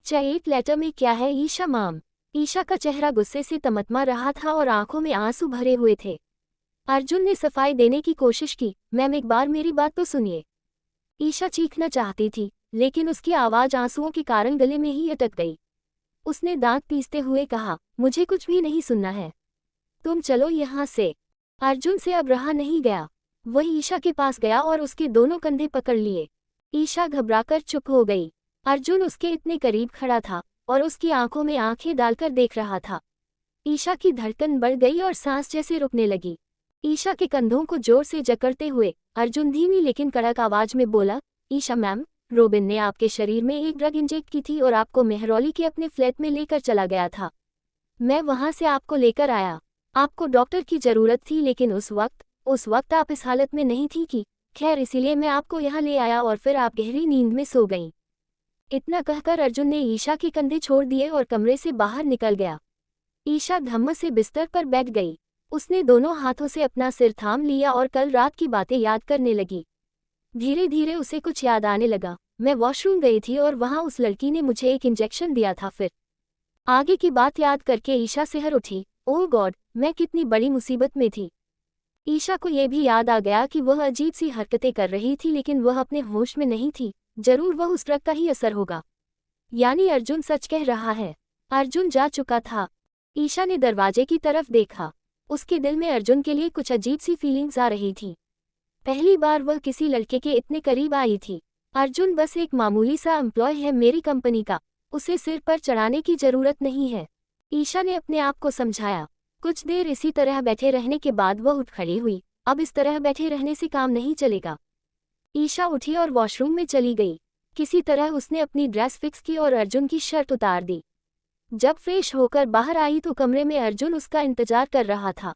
Chat letter में क्या है ईशा मैम? ईशा का चेहरा गुस्से से तमतमा रहा था और आंखों में आंसू भरे हुए थे। अर्जुन ने सफाई देने की कोशिश की। मैम एक बार मेरी बात तो सुनिए। ईशा चीखना चाहती थी, लेकिन उसकी आवाज आंसुओं के कारण गले में ही अटक गई। उसने दांत पीसते हुए कहा, मुझे कुछ भी नहीं सुनना है, तुम चलो यहाँ से। अर्जुन से अब रहा नहीं गया। वह ईशा के पास गया और उसके दोनों कंधे पकड़ लिए। ईशा घबराकर चुप हो गई। अर्जुन उसके इतने करीब खड़ा था और उसकी आंखों में आंखें डालकर देख रहा था। ईशा की धड़कन बढ़ गई और सांस जैसे रुकने लगी। ईशा के कंधों को जोर से जकड़ते हुए अर्जुन धीमी लेकिन कड़क आवाज में बोला, ईशा मैम, रोबिन ने आपके शरीर में एक ड्रग इंजेक्ट की थी और आपको मेहरौली के अपने फ्लैट में लेकर चला गया था। मैं वहां से आपको लेकर आया। आपको डॉक्टर की जरूरत थी, लेकिन उस वक्त आप इस हालत में नहीं थी कि खैर, इसीलिए मैं आपको यहाँ ले आया और फिर आप गहरी नींद में सो गईं। इतना कहकर अर्जुन ने ईशा के कंधे छोड़ दिए और कमरे से बाहर निकल गया। ईशा धम्म से बिस्तर पर बैठ गई। उसने दोनों हाथों से अपना सिर थाम लिया और कल रात की बातें याद करने लगी। धीरे धीरे उसे कुछ याद आने लगा। मैं वॉशरूम गई थी और वहां उस लड़की ने मुझे एक इंजेक्शन दिया था। फिर आगे की बात याद करके ईशा सिहर उठी। ओह गॉड, मैं कितनी बड़ी मुसीबत में थी। ईशा को यह भी याद आ गया कि वह अजीब सी हरकतें कर रही थी, लेकिन वह अपने होश में नहीं थी। जरूर वह उस ड्रग का ही असर होगा। यानी अर्जुन सच कह रहा है। अर्जुन जा चुका था। ईशा ने दरवाजे की तरफ देखा। उसके दिल में अर्जुन के लिए कुछ अजीब सी फीलिंग्स आ रही थी। पहली बार वह किसी लड़के के इतने करीब आई थी। अर्जुन बस एक मामूली सा एम्प्लॉय है मेरी कंपनी का, उसे सिर पर चढ़ाने की जरूरत नहीं है। ईशा ने अपने आप को समझाया। कुछ देर इसी तरह बैठे रहने के बाद वह उठ खड़ी हुई। अब इस तरह बैठे रहने से काम नहीं चलेगा। ईशा उठी और वॉशरूम में चली गई। किसी तरह उसने अपनी ड्रेस फिक्स की और अर्जुन की शर्ट उतार दी। जब फ्रेश होकर बाहर आई तो कमरे में अर्जुन उसका इंतजार कर रहा था।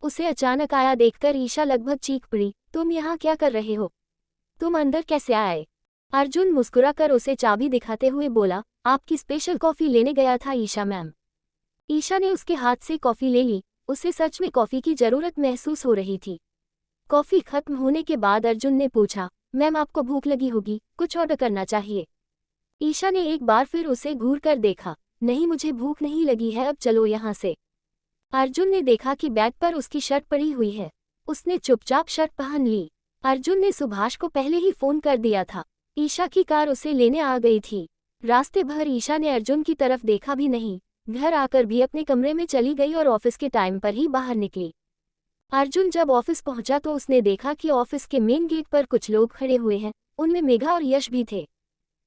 उसे अचानक आया देखकर ईशा लगभग चीख पड़ी, तुम यहाँ क्या कर रहे हो? तुम अंदर कैसे आए? अर्जुन मुस्कुराकर उसे चाबी दिखाते हुए बोला, आपकी स्पेशल कॉफी लेने गया था ईशा मैम। ईशा ने उसके हाथ से कॉफी ले ली। उसे सच में कॉफी की जरूरत महसूस हो रही थी। कॉफी खत्म होने के बाद अर्जुन ने पूछा, मैम आपको भूख लगी होगी, कुछ ऑर्डर करना चाहिए? ईशा ने एक बार फिर उसे घूर कर देखा। नहीं, मुझे भूख नहीं लगी है, अब चलो यहाँ से। अर्जुन ने देखा कि बेड पर उसकी शर्ट पड़ी हुई है। उसने चुपचाप शर्ट पहन ली। अर्जुन ने सुभाष को पहले ही फोन कर दिया था। ईशा की कार उसे लेने आ गई थी। रास्ते भर ईशा ने अर्जुन की तरफ देखा भी नहीं। घर आकर भी अपने कमरे में चली गई और ऑफिस के टाइम पर ही बाहर निकली। अर्जुन जब ऑफिस पहुंचा तो उसने देखा कि ऑफिस के मेन गेट पर कुछ लोग खड़े हुए हैं। उनमें मेघा और यश भी थे।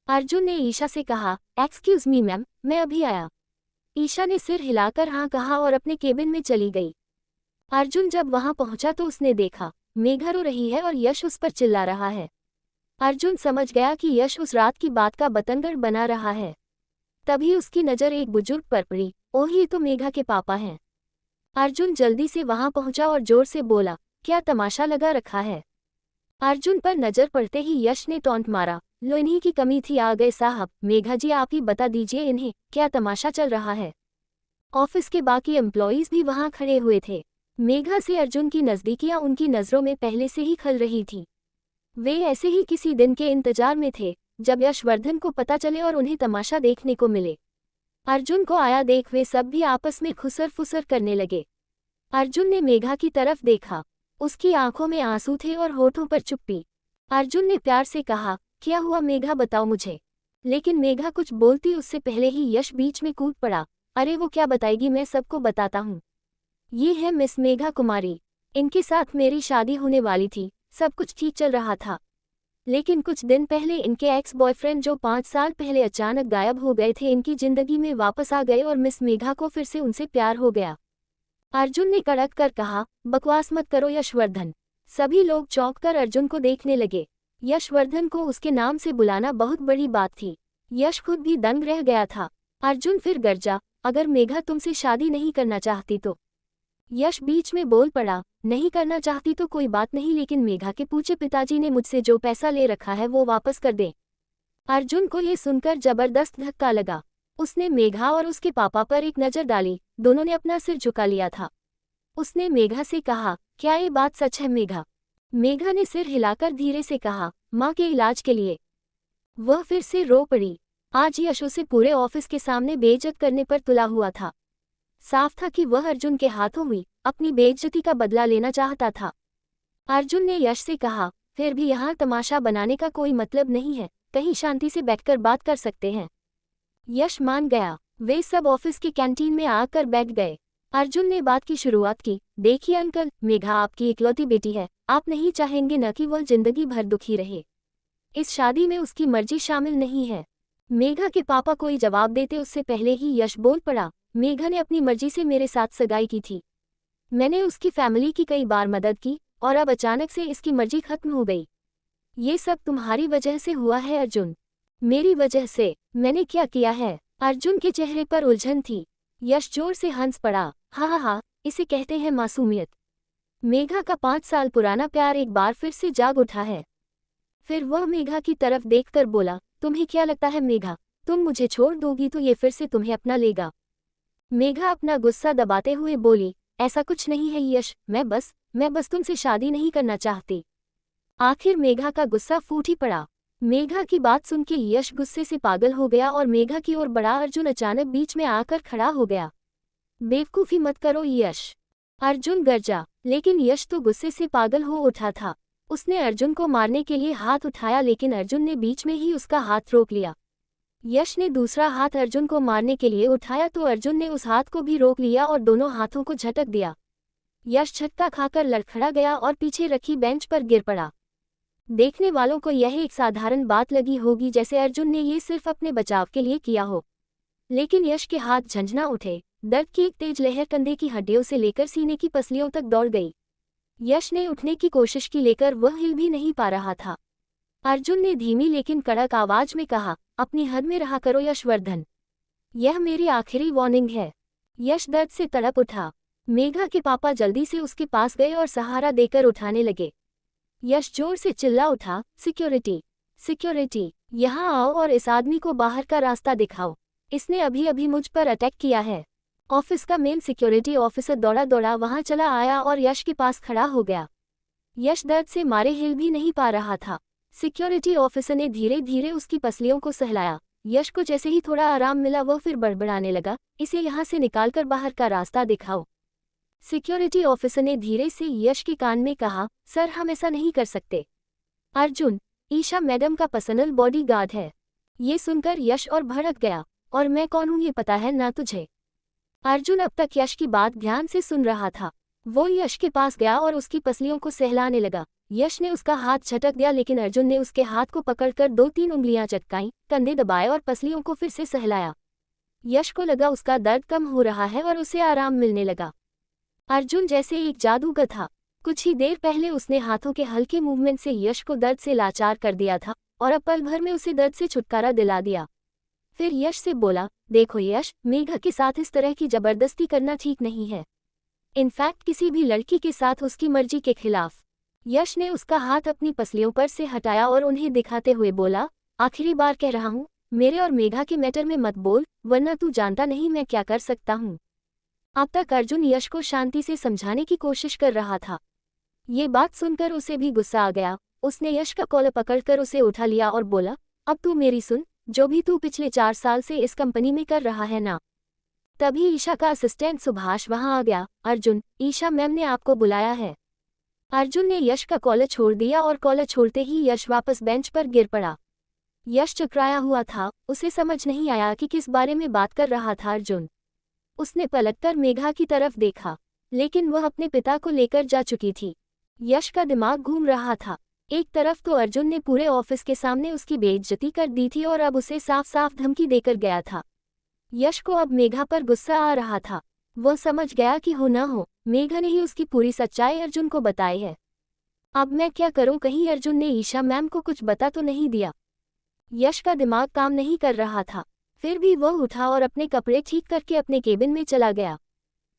अर्जुन ने ईशा से कहा, एक्सक्यूज मी मैम, मैं अभी आया। ईशा ने सिर हिलाकर हाँ कहा और अपने केबिन में चली गई। अर्जुन जब वहां पहुंचा तो उसने देखा मेघा रो रही है और यश उस पर चिल्ला रहा है। अर्जुन समझ गया कि यश उस रात की बात का बतंगड़ बना रहा है। तभी उसकी नज़र एक बुजुर्ग पर पड़ी। ओह, ये तो मेघा के पापा हैं। अर्जुन जल्दी से वहां पहुंचा और जोर से बोला, क्या तमाशा लगा रखा है? अर्जुन पर नजर पड़ते ही यश ने टॉन्ट मारा, लो इन्हीं की कमी थी, आ गए साहब। मेघा जी आप ही बता दीजिए इन्हें क्या तमाशा चल रहा है। ऑफिस के बाकी एम्प्लॉयज भी वहां खड़े हुए थे। मेघा से अर्जुन की नज़दीकियां उनकी नज़रों में पहले से ही खल रही थी। वे ऐसे ही किसी दिन के इंतजार में थे जब यशवर्धन को पता चले और उन्हें तमाशा देखने को मिले। अर्जुन को आया देख वे सब भी आपस में खुसर फुसर करने लगे। अर्जुन ने मेघा की तरफ देखा। उसकी आंखों में आंसू थे और होठों पर चुप्पी। अर्जुन ने प्यार से कहा, क्या हुआ मेघा, बताओ मुझे। लेकिन मेघा कुछ बोलती उससे पहले ही यश बीच में कूद पड़ा। अरे वो क्या बताएगी, मैं सबको बताता हूँ। ये है मिस मेघा कुमारी, इनके साथ मेरी शादी होने वाली थी। सब कुछ ठीक चल रहा था, लेकिन कुछ दिन पहले इनके एक्स बॉयफ्रेंड जो 5 साल पहले अचानक गायब हो गए थे, इनकी जिंदगी में वापस आ गए और मिस मेघा को फिर से उनसे प्यार हो गया। अर्जुन ने कड़क कर कहा, बकवास मत करो यशवर्धन। सभी लोग चौंक कर अर्जुन को देखने लगे। यशवर्धन को उसके नाम से बुलाना बहुत बड़ी बात थी। यश खुद भी दंग रह गया था। अर्जुन फिर गरजा, अगर मेघा तुमसे शादी नहीं करना चाहती तो? यश बीच में बोल पड़ा, नहीं करना चाहती तो कोई बात नहीं, लेकिन मेघा के पूछे पिताजी ने मुझसे जो पैसा ले रखा है वो वापस कर दे। अर्जुन को ये सुनकर जबरदस्त धक्का लगा। उसने मेघा और उसके पापा पर एक नज़र डाली। दोनों ने अपना सिर झुका लिया था। उसने मेघा से कहा, क्या ये बात सच है मेघा? मेघा ने सिर हिलाकर धीरे से कहा, माँ के इलाज के लिए। वह फिर से रो पड़ी। आज यश उसे पूरे ऑफिस के सामने बेइज्जत करने पर तुला हुआ था। साफ था कि वह अर्जुन के हाथों हुई अपनी बेइज्जती का बदला लेना चाहता था। अर्जुन ने यश से कहा, फिर भी यहाँ तमाशा बनाने का कोई मतलब नहीं है, कहीं शांति से बैठकर बात कर सकते हैं। यश मान गया। वे सब ऑफिस की कैंटीन में आकर बैठ गए। अर्जुन ने बात की शुरुआत की, देखिए अंकल, मेघा आपकी इकलौती बेटी है, आप नहीं चाहेंगे न कि वह जिंदगी भर दुखी रहे। इस शादी में उसकी मर्जी शामिल नहीं है। मेघा के पापा कोई जवाब देते उससे पहले ही यश बोल पड़ा, मेघा ने अपनी मर्जी से मेरे साथ सगाई की थी। मैंने उसकी फैमिली की कई बार मदद की और अब अचानक से इसकी मर्जी खत्म हो गई। ये सब तुम्हारी वजह से हुआ है अर्जुन। मेरी वजह से? मैंने क्या किया है? अर्जुन के चेहरे पर उलझन थी। यश जोर से हंस पड़ा, हा, इसे कहते हैं मासूमियत। मेघा का 5 साल पुराना प्यार एक बार फिर से जाग उठा है। फिर वह मेघा की तरफ देखकर बोला, तुम्हें क्या लगता है मेघा, तुम मुझे छोड़ दोगी तो ये फिर से तुम्हें अपना लेगा? मेघा अपना गुस्सा दबाते हुए बोली, ऐसा कुछ नहीं है यश, मैं बस तुमसे शादी नहीं करना चाहती। आखिर मेघा का गुस्सा फूट ही पड़ा। मेघा की बात सुन के यश गुस्से से पागल हो गया और मेघा की ओर बढ़ा। अर्जुन अचानक बीच में आकर खड़ा हो गया। बेवकूफ़ी मत करो यश, अर्जुन गरजा, लेकिन यश तो गुस्से से पागल हो उठा था। उसने अर्जुन को मारने के लिए हाथ उठाया लेकिन अर्जुन ने बीच में ही उसका हाथ रोक लिया। यश ने दूसरा हाथ अर्जुन को मारने के लिए उठाया तो अर्जुन ने उस हाथ को भी रोक लिया और दोनों हाथों को झटक दिया। यश झटका खाकर लड़खड़ा गया और पीछे रखी बेंच पर गिर पड़ा। देखने वालों को यह एक साधारण बात लगी होगी, जैसे अर्जुन ने ये सिर्फ अपने बचाव के लिए किया हो, लेकिन यश के हाथ झंझना उठे। दर्द की एक तेज लहर कंधे की हड्डियों से लेकर सीने की पसलियों तक दौड़ गई। यश ने उठने की कोशिश की लेकर वह हिल भी नहीं पा रहा था। अर्जुन ने धीमी लेकिन कड़क आवाज में कहा, अपनी हद में रहा करो यशवर्धन, यह मेरी आखिरी वार्निंग है। यश दर्द से तड़प उठा। मेघा के पापा जल्दी से उसके पास गए और सहारा देकर उठाने लगे। यश जोर से चिल्ला उठा, सिक्योरिटी, सिक्योरिटी, यहाँ आओ और इस आदमी को बाहर का रास्ता दिखाओ, इसने अभी अभी मुझ पर अटैक किया है। ऑफिस का मेन सिक्योरिटी ऑफिसर दौड़ा दौड़ा वहां चला आया और यश के पास खड़ा हो गया। यश दर्द से मारे हिल भी नहीं पा रहा था। सिक्योरिटी ऑफिसर ने धीरे धीरे उसकी पसलियों को सहलाया। यश को जैसे ही थोड़ा आराम मिला वह फिर बड़बड़ाने लगा, इसे यहाँ से निकालकर बाहर का रास्ता दिखाओ। सिक्योरिटी ऑफिसर ने धीरे से यश के कान में कहा, सर हम ऐसा नहीं कर सकते। अर्जुन, ईशा मैडम का पर्सनल बॉडीगार्ड है। ये सुनकर यश और भड़क गया, और मैं कौन हूँ ये पता है ना तुझे? अर्जुन अब तक यश की बात ध्यान से सुन रहा था। वो यश के पास गया और उसकी पसलियों को सहलाने लगा। यश ने उसका हाथ झटक दिया लेकिन अर्जुन ने उसके हाथ को पकड़कर 2-3 उंगलियां चटकाईं, कंधे दबाए और पसलियों को फिर से सहलाया। यश को लगा उसका दर्द कम हो रहा है और उसे आराम मिलने लगा। अर्जुन जैसे एक जादूगर था। कुछ ही देर पहले उसने हाथों के हल्के मूवमेंट से यश को दर्द से लाचार कर दिया था और अब पल भर में उसे दर्द से छुटकारा दिला दिया। फिर यश से बोला, देखो यश, मेघा के साथ इस तरह की जबरदस्ती करना ठीक नहीं है। इनफैक्ट किसी भी लड़की के साथ उसकी मर्जी के खिलाफ। यश ने उसका हाथ अपनी पसलियों पर से हटाया और उन्हें दिखाते हुए बोला, आखिरी बार कह रहा हूँ, मेरे और मेघा के मैटर में मत बोल, वरना तू जानता नहीं मैं क्या कर सकता हूँ। अब तक अर्जुन यश को शांति से समझाने की कोशिश कर रहा था। ये बात सुनकर उसे भी गुस्सा आ गया। उसने यश का कॉलर पकड़कर उसे उठा लिया और बोला, अब तू मेरी सुन, जो भी तू पिछले 4 साल से इस कंपनी में कर रहा है ना। तभी ईशा का असिस्टेंट सुभाष वहां आ गया। अर्जुन, ईशा मैम ने आपको बुलाया है। अर्जुन ने यश का कॉलर छोड़ दिया और कॉलर छोड़ते ही यश वापस बेंच पर गिर पड़ा। यश चकराया हुआ था, उसे समझ नहीं आया कि किस बारे में बात कर रहा था अर्जुन। उसने पलटकर मेघा की तरफ देखा, लेकिन वह अपने पिता को लेकर जा चुकी थी। यश का दिमाग घूम रहा था। एक तरफ तो अर्जुन ने पूरे ऑफिस के सामने उसकी बेइज्जती कर दी थी और अब उसे साफ साफ धमकी देकर गया था। यश को अब मेघा पर गुस्सा आ रहा था। वह समझ गया कि हो ना हो, मेघा ने ही उसकी पूरी सच्चाई अर्जुन को बताई है। अब मैं क्या करूं, कहीं अर्जुन ने ईशा मैम को कुछ बता तो नहीं दिया। यश का दिमाग काम नहीं कर रहा था। फिर भी वह उठा और अपने कपड़े ठीक करके अपने केबिन में चला गया।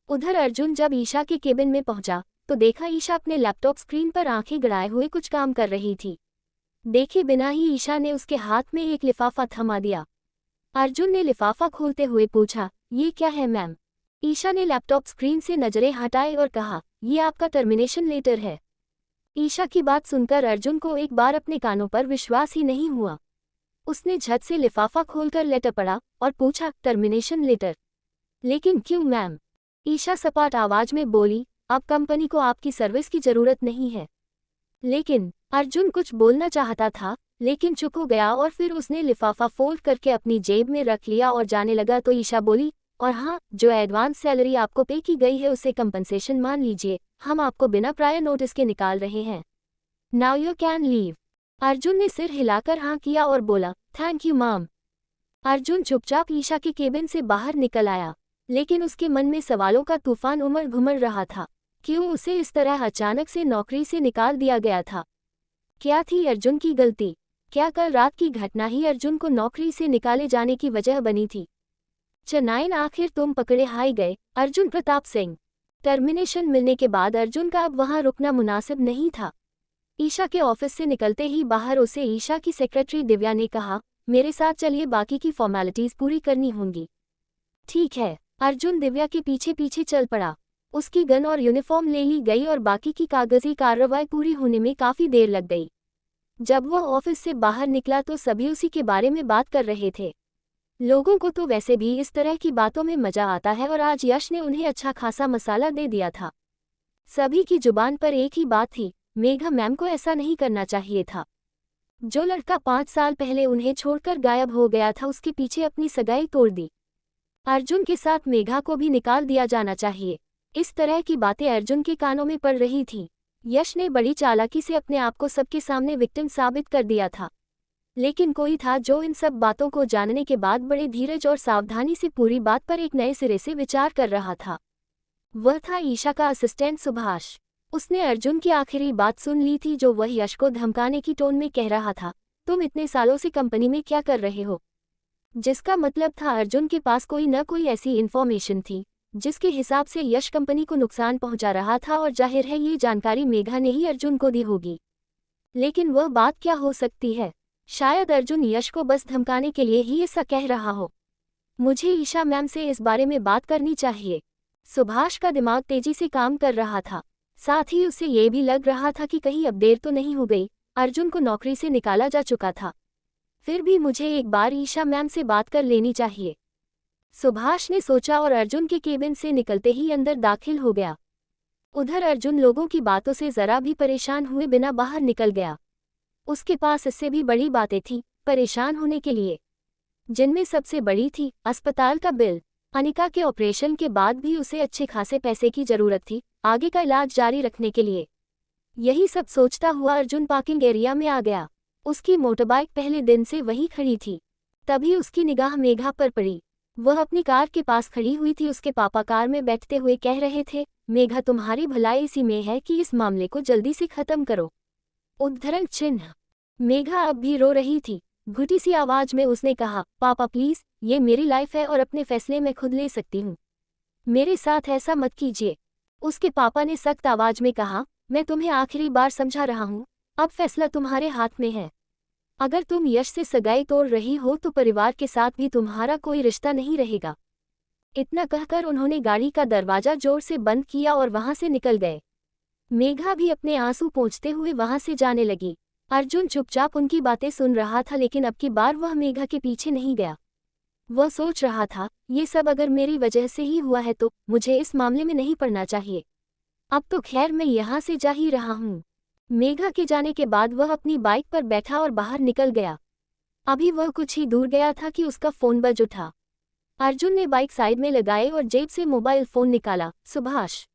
उधर अर्जुन जब ईशा के केबिन में पहुंचा तो देखा ईशा अपने लैपटॉप स्क्रीन पर आंखें गड़ाए हुए कुछ काम कर रही थी। देखे बिना ही ईशा ने उसके हाथ में एक लिफाफा थमा दिया। अर्जुन ने लिफाफा खोलते हुए पूछा, ये क्या है मैम? ईशा ने लैपटॉप स्क्रीन से नजरें हटाई और कहा, ये आपका टर्मिनेशन लेटर है। ईशा की बात सुनकर अर्जुन को एक बार अपने कानों पर विश्वास ही नहीं हुआ। उसने झट से लिफाफा खोलकर लेटर पढ़ा और पूछा, टर्मिनेशन लेटर? लेकिन क्यों मैम? ईशा सपाट आवाज में बोली, अब कंपनी को आपकी सर्विस की जरूरत नहीं है। लेकिन अर्जुन कुछ बोलना चाहता था, लेकिन चुप हो गया और फिर उसने लिफाफा फोल्ड करके अपनी जेब में रख लिया और जाने लगा तो ईशा बोली, और हाँ, जो एडवांस सैलरी आपको पे की गई है उसे कंपनसेशन मान लीजिए, हम आपको बिना प्रायर नोटिस के निकाल रहे हैं। Now you can leave. Arjun ने सिर हिलाकर हाँ किया और बोला, थैंक यू मैम। अर्जुन चुपचाप ईशा के केबिन से बाहर निकल आया, लेकिन उसके मन में सवालों का तूफान उमड़ घुमड़ रहा था। क्यों उसे इस तरह अचानक से नौकरी से निकाल दिया गया था? क्या थी अर्जुन की गलती? क्या कल रात की घटना ही अर्जुन को नौकरी से निकाले जाने की वजह बनी थी? चनाइन आखिर तुम पकड़े हाय गए, अर्जुन प्रताप सिंह। टर्मिनेशन मिलने के बाद अर्जुन का अब वहां रुकना मुनासिब नहीं था। ईशा के ऑफिस से निकलते ही बाहर उसे ईशा की सेक्रेटरी दिव्या ने कहा, मेरे साथ चलिए, बाकी की फॉर्मेलिटीज पूरी करनी होंगी। ठीक है। अर्जुन दिव्या के पीछे पीछे चल पड़ा। उसकी गन और यूनिफॉर्म ले ली गई और बाकी की कागजी कार्रवाई पूरी होने में काफी देर लग गई। जब वह ऑफिस से बाहर निकला तो सभी उसी के बारे में बात कर रहे थे। लोगों को तो वैसे भी इस तरह की बातों में मजा आता है और आज यश ने उन्हें अच्छा खासा मसाला दे दिया था। सभी की जुबान पर एक ही बात थी, मेघा मैम को ऐसा नहीं करना चाहिए था। जो लड़का 5 साल पहले उन्हें छोड़कर गायब हो गया था उसके पीछे अपनी सगाई तोड़ दी। अर्जुन के साथ मेघा को भी निकाल दिया जाना चाहिए। इस तरह की बातें अर्जुन के कानों में पड़ रही थीं। यश ने बड़ी चालाकी से अपने आप को सबके सामने विक्टिम साबित कर दिया था। लेकिन कोई था जो इन सब बातों को जानने के बाद बड़े धीरज और सावधानी से पूरी बात पर एक नए सिरे से विचार कर रहा था। वह था ईशा का असिस्टेंट सुभाष। उसने अर्जुन की आखिरी बात सुन ली थी जो वह यश को धमकाने की टोन में कह रहा था, तुम इतने सालों से कंपनी में क्या कर रहे हो? जिसका मतलब था अर्जुन के पास कोई न कोई ऐसी इन्फॉर्मेशन थी जिसके हिसाब से यश कंपनी को नुकसान पहुंचा रहा था और जाहिर है ये जानकारी मेघा ने ही अर्जुन को दी होगी। लेकिन वह बात क्या हो सकती है? शायद अर्जुन यश को बस धमकाने के लिए ही ऐसा कह रहा हो। मुझे ईशा मैम से इस बारे में बात करनी चाहिए। सुभाष का दिमाग तेजी से काम कर रहा था। साथ ही उसे ये भी लग रहा था कि कहीं अब देर तो नहीं हो गई, अर्जुन को नौकरी से निकाला जा चुका था। फिर भी मुझे एक बार ईशा मैम से बात कर लेनी चाहिए, सुभाष ने सोचा और अर्जुन के केबिन से निकलते ही अंदर दाखिल हो गया। उधर अर्जुन लोगों की बातों से जरा भी परेशान हुए बिना बाहर निकल गया। उसके पास इससे भी बड़ी बातें थीं परेशान होने के लिए, जिनमें सबसे बड़ी थी अस्पताल का बिल। अनिका के ऑपरेशन के बाद भी उसे अच्छे खासे पैसे की जरूरत थी आगे का इलाज जारी रखने के लिए। यही सब सोचता हुआ अर्जुन पार्किंग एरिया में आ गया। उसकी मोटरबाइक पहले दिन से वहीं खड़ी थी। तभी उसकी निगाह मेघा पर पड़ी। वह अपनी कार के पास खड़ी हुई थी। उसके पापा कार में बैठते हुए कह रहे थे, मेघा तुम्हारी भलाई इसी में है कि इस मामले को जल्दी से खत्म करो। उद्धरण चिन्ह। मेघा अब भी रो रही थी। घुटी सी आवाज में उसने कहा, पापा प्लीज, ये मेरी लाइफ है और अपने फैसले मैं खुद ले सकती हूँ, मेरे साथ ऐसा मत कीजिए। उसके पापा ने सख्त आवाज में कहा, मैं तुम्हें आखिरी बार समझा रहा हूँ, अब फैसला तुम्हारे हाथ में है। अगर तुम यश से सगाई तोड़ रही हो तो परिवार के साथ भी तुम्हारा कोई रिश्ता नहीं रहेगा। इतना कहकर उन्होंने गाड़ी का दरवाजा जोर से बंद किया और वहां से निकल गए। मेघा भी अपने आंसू पोंछते हुए वहां से जाने लगी। अर्जुन चुपचाप उनकी बातें सुन रहा था, लेकिन अब की बार वह मेघा के पीछे नहीं गया। वह सोच रहा था, ये सब अगर मेरी वजह से ही हुआ है तो मुझे इस मामले में नहीं पड़ना चाहिए। अब तो खैर मैं यहाँ से जा ही रहा हूँ। मेघा के जाने के बाद वह अपनी बाइक पर बैठा और बाहर निकल गया। अभी वह कुछ ही दूर गया था कि उसका फोन बज उठा। अर्जुन ने बाइक साइड में लगाई और जेब से मोबाइल फोन निकाला। सुभाष,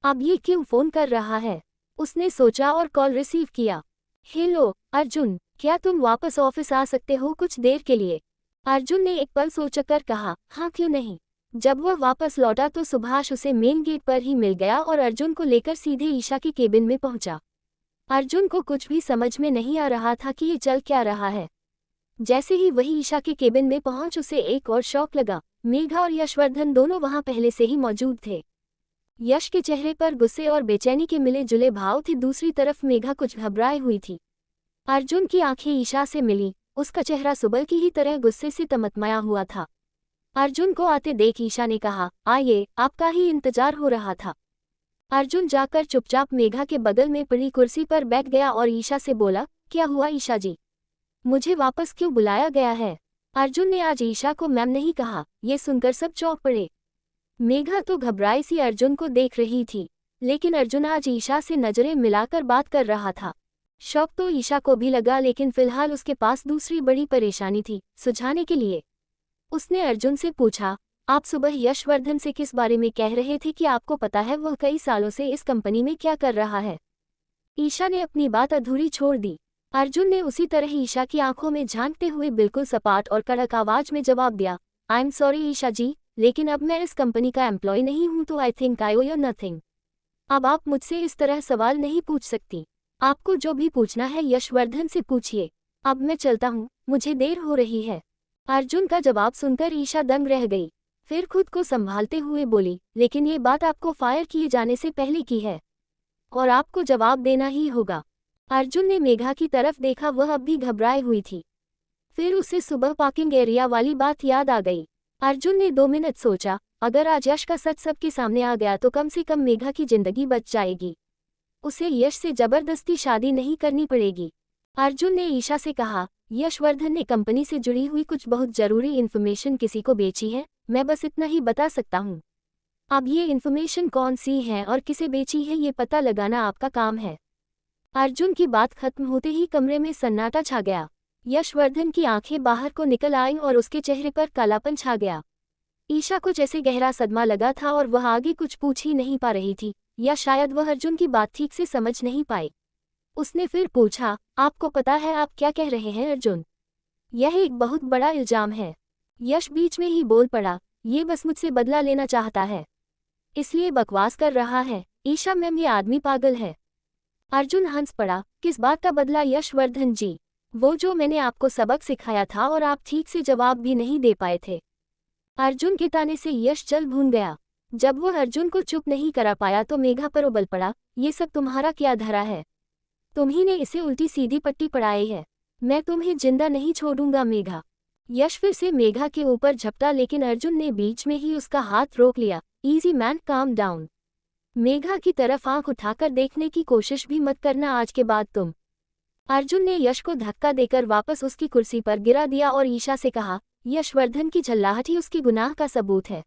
अब ये क्यों फोन कर रहा है? उसने सोचा और कॉल रिसीव किया। हेलो अर्जुन, क्या तुम वापस ऑफिस आ सकते हो कुछ देर के लिए? अर्जुन ने एक पल सोचकर कहा, हाँ क्यों नहीं। जब वह वापस लौटा तो सुभाष उसे मेन गेट पर ही मिल गया और अर्जुन को लेकर सीधे ईशा के केबिन में पहुंचा। अर्जुन को कुछ भी समझ में नहीं आ रहा था कि ये चल क्या रहा है। जैसे ही वही ईशा के केबिन में पहुंच उसे एक और शौक लगा। मेघा और यशवर्धन दोनों वहां पहले से ही मौजूद थे। यश के चेहरे पर गुस्से और बेचैनी के मिले जुले भाव थे। दूसरी तरफ मेघा कुछ घबराई हुई थी। अर्जुन की आंखें ईशा से मिली। उसका चेहरा सुबह की ही तरह गुस्से से तमतमाया हुआ था। अर्जुन को आते देख ईशा ने कहा, आइए, आपका ही इंतजार हो रहा था। अर्जुन जाकर चुपचाप मेघा के बगल में पड़ी कुर्सी पर बैठ गया और ईशा से बोला, क्या हुआ ईशा जी? मुझे वापस क्यों बुलाया गया है? अर्जुन ने आज ईशा को मैम नहीं कहा। ये सुनकर सब चौंक पड़े। मेघा तो घबराई सी अर्जुन को देख रही थी, लेकिन अर्जुन आज ईशा से नजरें मिलाकर बात कर रहा था। शौक तो ईशा को भी लगा, लेकिन फिलहाल उसके पास दूसरी बड़ी परेशानी थी सुझाने के लिए। उसने अर्जुन से पूछा, आप सुबह यशवर्धन से किस बारे में कह रहे थे कि आपको पता है वह कई सालों से इस कंपनी में क्या कर रहा है? ईशा ने अपनी बात अधूरी छोड़ दी। अर्जुन ने उसी तरह ईशा की आंखों में झांकते हुए बिल्कुल सपाट और कड़क आवाज में जवाब दिया, आई एम सॉरी ईशा जी, लेकिन अब मैं इस कंपनी का एम्प्लॉय नहीं हूं, तो I think I owe you nothing. अब आप मुझसे इस तरह सवाल नहीं पूछ सकती। आपको जो भी पूछना है यशवर्धन से पूछिए। अब मैं चलता हूँ, मुझे देर हो रही है। अर्जुन का जवाब सुनकर ईशा दंग रह गई। फिर खुद को संभालते हुए बोली, लेकिन ये बात आपको फायर किए जाने से पहले की है और आपको जवाब देना ही होगा। अर्जुन ने मेघा की तरफ देखा, वह अब भी घबराई हुई थी। फिर उसे सुबह पार्किंग एरिया वाली बात याद आ गई। अर्जुन ने 2 मिनट सोचा, अगर आज यश का सच सबके सामने आ गया तो कम से कम मेघा की जिंदगी बच जाएगी। उसे यश से जबरदस्ती शादी नहीं करनी पड़ेगी। अर्जुन ने ईशा से कहा, यशवर्धन ने कंपनी से जुड़ी हुई कुछ बहुत जरूरी इन्फॉर्मेशन किसी को बेची है, मैं बस इतना ही बता सकता हूँ। अब ये इन्फॉर्मेशन कौन सी है और किसे बेची है ये पता लगाना आपका काम है। अर्जुन की बात खत्म होते ही कमरे में सन्नाटा छा गया। यशवर्धन की आंखें बाहर को निकल आईं और उसके चेहरे पर कालापन छा गया। ईशा को जैसे गहरा सदमा लगा था और वह आगे कुछ पूछ ही नहीं पा रही थी, या शायद वह अर्जुन की बात ठीक से समझ नहीं पाई। उसने फिर पूछा, आपको पता है आप क्या कह रहे हैं अर्जुन? यह एक बहुत बड़ा इल्जाम है। यश बीच में ही बोल पड़ा, ये बस मुझसे बदला लेना चाहता है, इसलिए बकवास कर रहा है। ईशा मैम, ये आदमी पागल है। अर्जुन हंस पड़ा, किस बात का बदला यशवर्धन जी? वो जो मैंने आपको सबक सिखाया था और आप ठीक से जवाब भी नहीं दे पाए थे। अर्जुन के ताने से यश जल भून गया। जब वह अर्जुन को चुप नहीं करा पाया तो मेघा पर उबल पड़ा, ये सब तुम्हारा क्या धरा है? तुम्ही ने इसे उल्टी सीधी पट्टी पढ़ाई है। मैं तुम्हें जिंदा नहीं छोड़ूंगा मेघा। यश फिर से मेघा के ऊपर झपटा, लेकिन अर्जुन ने बीच में ही उसका हाथ रोक लिया। Easy man, calm down. Megha की तरफ आंख उठाकर देखने की कोशिश भी मत करना आज के बाद तुम। अर्जुन ने यश को धक्का देकर वापस उसकी कुर्सी पर गिरा दिया और ईशा से कहा, यशवर्धन की झल्लाहट ही उसके गुनाह का सबूत है।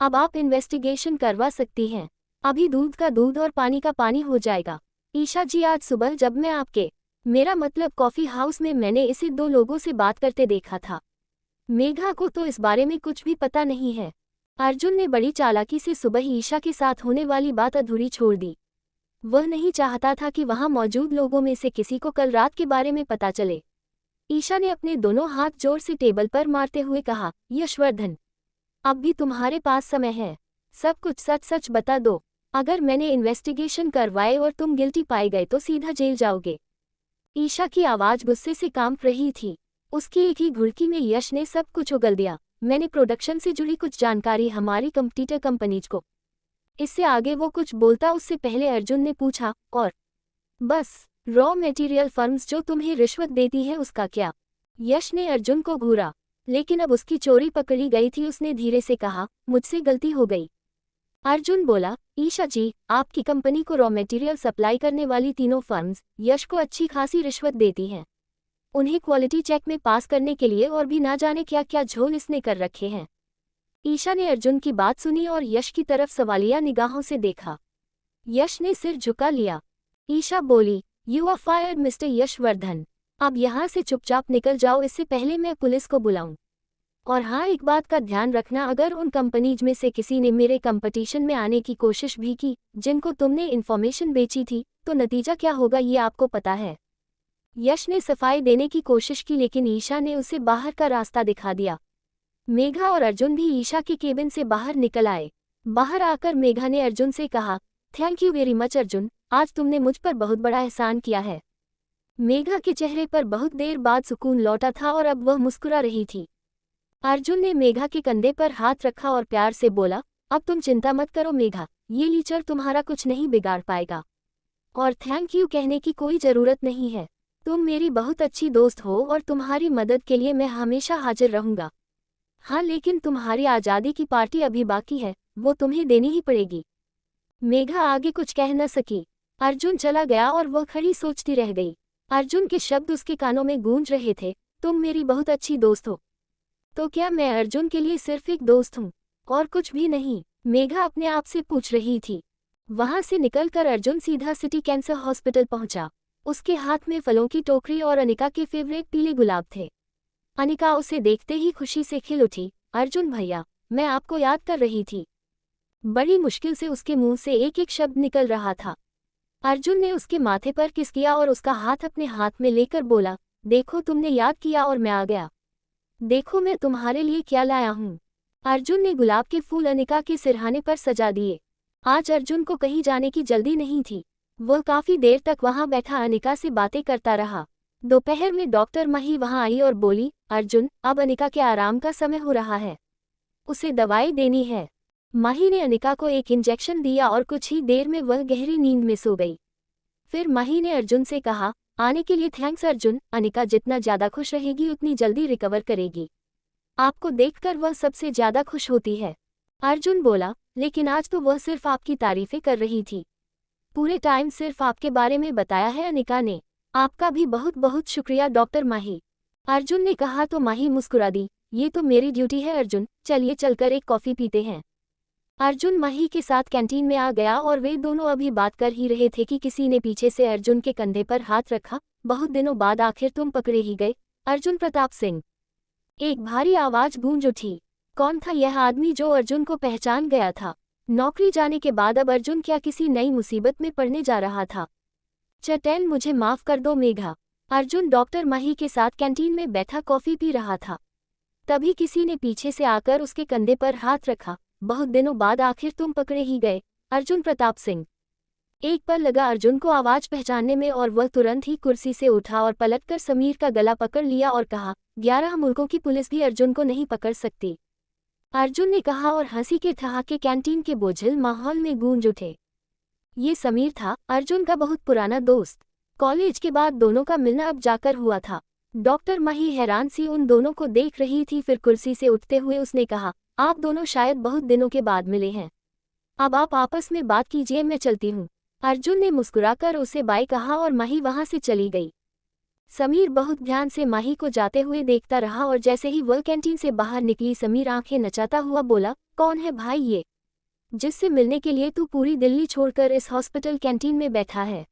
अब आप इन्वेस्टिगेशन करवा सकती हैं। अभी दूध का दूध और पानी का पानी हो जाएगा। ईशा जी, आज सुबह जब मैं आपके, मेरा मतलब कॉफी हाउस में, मैंने इसे 2 लोगों से बात करते देखा था। मेघा को तो इस बारे में कुछ भी पता नहीं है। अर्जुन ने बड़ी चालाकी से सुबह ईशा के साथ होने वाली बात अधूरी छोड़ दी। वह नहीं चाहता था कि वहां मौजूद लोगों में से किसी को कल रात के बारे में पता चले। ईशा ने अपने दोनों हाथ जोर से टेबल पर मारते हुए कहा, यशवर्धन, अब भी तुम्हारे पास समय है। सब कुछ सच सच बता दो। अगर मैंने इन्वेस्टिगेशन करवाए और तुम गिल्टी पाए गए तो सीधा जेल जाओगे। ईशा की आवाज गुस्से से कांप रही थी। उसकी एक ही घुड़की में यश ने सब कुछ उगल दिया। मैंने प्रोडक्शन से जुड़ी कुछ जानकारी हमारी कंपटीटर कंपनीज को। इससे आगे वो कुछ बोलता उससे पहले अर्जुन ने पूछा, और? बस रॉ मटेरियल फर्म्स जो तुम्हें रिश्वत देती है उसका क्या? यश ने अर्जुन को घूरा, लेकिन अब उसकी चोरी पकड़ी गई थी। उसने धीरे से कहा, मुझसे गलती हो गई। अर्जुन बोला, ईशा जी, आपकी कंपनी को रॉ मटेरियल सप्लाई करने वाली तीनों फर्म्स यश को अच्छी खासी रिश्वत देती हैं। उन्हें क्वालिटी चेक में पास करने के लिए और भी ना जाने क्या क्या झोल इसने कर रखे हैं। ईशा ने अर्जुन की बात सुनी और यश की तरफ सवालिया निगाहों से देखा। यश ने सिर झुका लिया। ईशा बोली, you are fired mister Yashvardhan. अब यहाँ से चुपचाप निकल जाओ, इससे पहले मैं पुलिस को बुलाऊं। और हाँ, एक बात का ध्यान रखना, अगर उन कंपनीज में से किसी ने मेरे कंपटीशन में आने की कोशिश भी की जिनको तुमने इन्फॉर्मेशन बेची थी, तो नतीजा क्या होगा ये आपको पता है। यश ने सफाई देने की कोशिश की, लेकिन ईशा ने उसे बाहर का रास्ता दिखा दिया। मेघा और अर्जुन भी ईशा के केबिन से बाहर निकल आए। बाहर आकर मेघा ने अर्जुन से कहा, thank you very much Arjun, आज तुमने मुझ पर बहुत बड़ा एहसान किया है। मेघा के चेहरे पर बहुत देर बाद सुकून लौटा था और अब वह मुस्कुरा रही थी। अर्जुन ने मेघा के कंधे पर हाथ रखा और प्यार से बोला, अब तुम चिंता मत करो मेघा, ये लीचर तुम्हारा कुछ नहीं बिगाड़ पाएगा। और थैंक यू कहने की कोई ज़रूरत नहीं है। तुम मेरी बहुत अच्छी दोस्त हो और तुम्हारी मदद के लिए मैं हमेशा हाजिर रहूंगा। हाँ, लेकिन तुम्हारी आज़ादी की पार्टी अभी बाकी है, वो तुम्हें देनी ही पड़ेगी। मेघा आगे कुछ कह न सकी। अर्जुन चला गया और वह खड़ी सोचती रह गई। अर्जुन के शब्द उसके कानों में गूंज रहे थे। तुम मेरी बहुत अच्छी दोस्त हो। तो क्या मैं अर्जुन के लिए सिर्फ एक दोस्त हूँ और कुछ भी नहीं? मेघा अपने आप से पूछ रही थी। वहां से निकलकर अर्जुन सीधा सिटी कैंसर हॉस्पिटल पहुंचा। उसके हाथ में फलों की टोकरी और अनिका के फेवरेट पीले गुलाब थे। अनिका उसे देखते ही खुशी से खिल उठी। अर्जुन भैया, मैं आपको याद कर रही थी। बड़ी मुश्किल से उसके मुंह से एक एक शब्द निकल रहा था। अर्जुन ने उसके माथे पर किस किया और उसका हाथ अपने हाथ में लेकर बोला, देखो तुमने याद किया और मैं आ गया। देखो मैं तुम्हारे लिए क्या लाया हूँ। अर्जुन ने गुलाब के फूल अनिका के सिरहाने पर सजा दिए। आज अर्जुन को कहीं जाने की जल्दी नहीं थी। वह काफी देर तक वहां बैठा अनिका से बातें करता रहा। दोपहर में डॉक्टर माही वहां आई और बोली, अर्जुन, अब अनिका के आराम का समय हो रहा है, उसे दवाई देनी है। माही ने अनिका को एक इंजेक्शन दिया और कुछ ही देर में वह गहरी नींद में सो गई। फिर माही ने अर्जुन से कहा, आने के लिए थैंक्स अर्जुन। अनिका जितना ज्यादा खुश रहेगी उतनी जल्दी रिकवर करेगी। आपको देखकर वह सबसे ज्यादा खुश होती है। अर्जुन बोला, लेकिन आज तो वह सिर्फ आपकी तारीफें कर रही थी। पूरे टाइम सिर्फ आपके बारे में बताया है अनिका ने। आपका भी बहुत बहुत शुक्रिया डॉक्टर माही। अर्जुन ने कहा तो माही मुस्कुरा दी। ये तो मेरी ड्यूटी है अर्जुन, चलिए चलकर एक कॉफी पीते हैं। अर्जुन माही के साथ कैंटीन में आ गया और वे दोनों अभी बात कर ही रहे थे कि किसी ने पीछे से अर्जुन के कंधे पर हाथ रखा। बहुत दिनों बाद आखिर तुम पकड़े ही गए, अर्जुन प्रताप सिंह। एक भारी आवाज गूंज उठी। कौन था यह आदमी जो अर्जुन को पहचान गया था? नौकरी जाने के बाद अब अर्जुन क्या किसी नई मुसीबत में पड़ने जा रहा था? चटैल, मुझे माफ कर दो मेघा। अर्जुन डॉक्टर माही के साथ कैंटीन में बैठा कॉफी पी रहा था। तभी किसी ने पीछे से आकर उसके कंधे पर हाथ रखा। बहुत दिनों बाद आखिर तुम पकड़े ही गए, अर्जुन प्रताप सिंह। एक पल लगा अर्जुन को आवाज पहचानने में और वह तुरंत ही कुर्सी से उठा और पलटकर समीर का गला पकड़ लिया और कहा, 11 मुल्कों की पुलिस भी अर्जुन को नहीं पकड़ सकती, अर्जुन ने कहा और हंसी के ठहाके कैंटीन के बोझिल माहौल में गूंज उठे। ये समीर था, अर्जुन का बहुत पुराना दोस्त। कॉलेज के बाद दोनों का मिलना अब जाकर हुआ था। डॉक्टर माही हैरान सी उन दोनों को देख रही थी। फिर कुर्सी से उठते हुए उसने कहा, आप दोनों शायद बहुत दिनों के बाद मिले हैं। अब आप आपस में बात कीजिए, मैं चलती हूँ। अर्जुन ने मुस्कुराकर उसे बाय कहा और माही वहां से चली गई। समीर बहुत ध्यान से माही को जाते हुए देखता रहा और जैसे ही वह कैंटीन से बाहर निकली समीर आंखें नचाता हुआ बोला, कौन है भाई ये, जिससे मिलने के लिए तू पूरी दिल्ली छोड़कर इस हॉस्पिटल कैंटीन में बैठा है?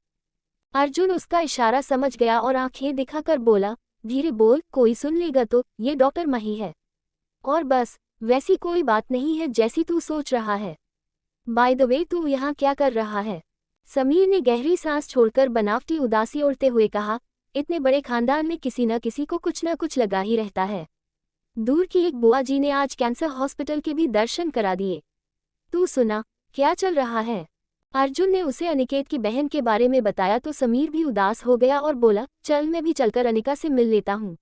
अर्जुन उसका इशारा समझ गया और आंखें दिखाकर बोला, धीरे बोल, कोई सुन लेगा तो। ये डॉक्टर माही है और बस, वैसी कोई बात नहीं है जैसी तू सोच रहा है। बाय द वे, तू यहाँ क्या कर रहा है? समीर ने गहरी सांस छोड़कर बनावटी उदासी ओढ़ते हुए कहा, इतने बड़े खानदान में किसी न किसी को कुछ न कुछ लगा ही रहता है। दूर की एक बुआ जी ने आज कैंसर हॉस्पिटल के भी दर्शन करा दिए। तू सुना, क्या चल रहा है? अर्जुन ने उसे अनिकेत की बहन के बारे में बताया तो समीर भी उदास हो गया और बोला, चल मैं भी चलकर अनिका से मिल लेता हूँ।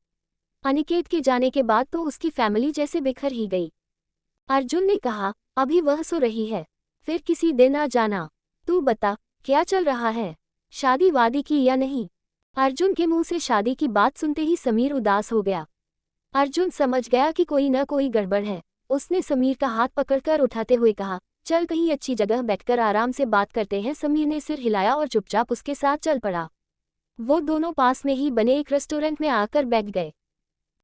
अनिकेत के जाने के बाद तो उसकी फैमिली जैसे बिखर ही गई। अर्जुन ने कहा, अभी वह सो रही है, फिर किसी दिन आ जाना। तू बता, क्या चल रहा है? शादी वादी की या नहीं? अर्जुन के मुंह से शादी की बात सुनते ही समीर उदास हो गया। अर्जुन समझ गया कि कोई न कोई गड़बड़ है। उसने समीर का हाथ पकड़कर उठाते हुए कहा, चल कहीं अच्छी जगह बैठकर आराम से बात करते हैं। समीर ने सिर हिलाया और चुपचाप उसके साथ चल पड़ा। वो दोनों पास में ही बने एक रेस्टोरेंट में आकर बैठ गए।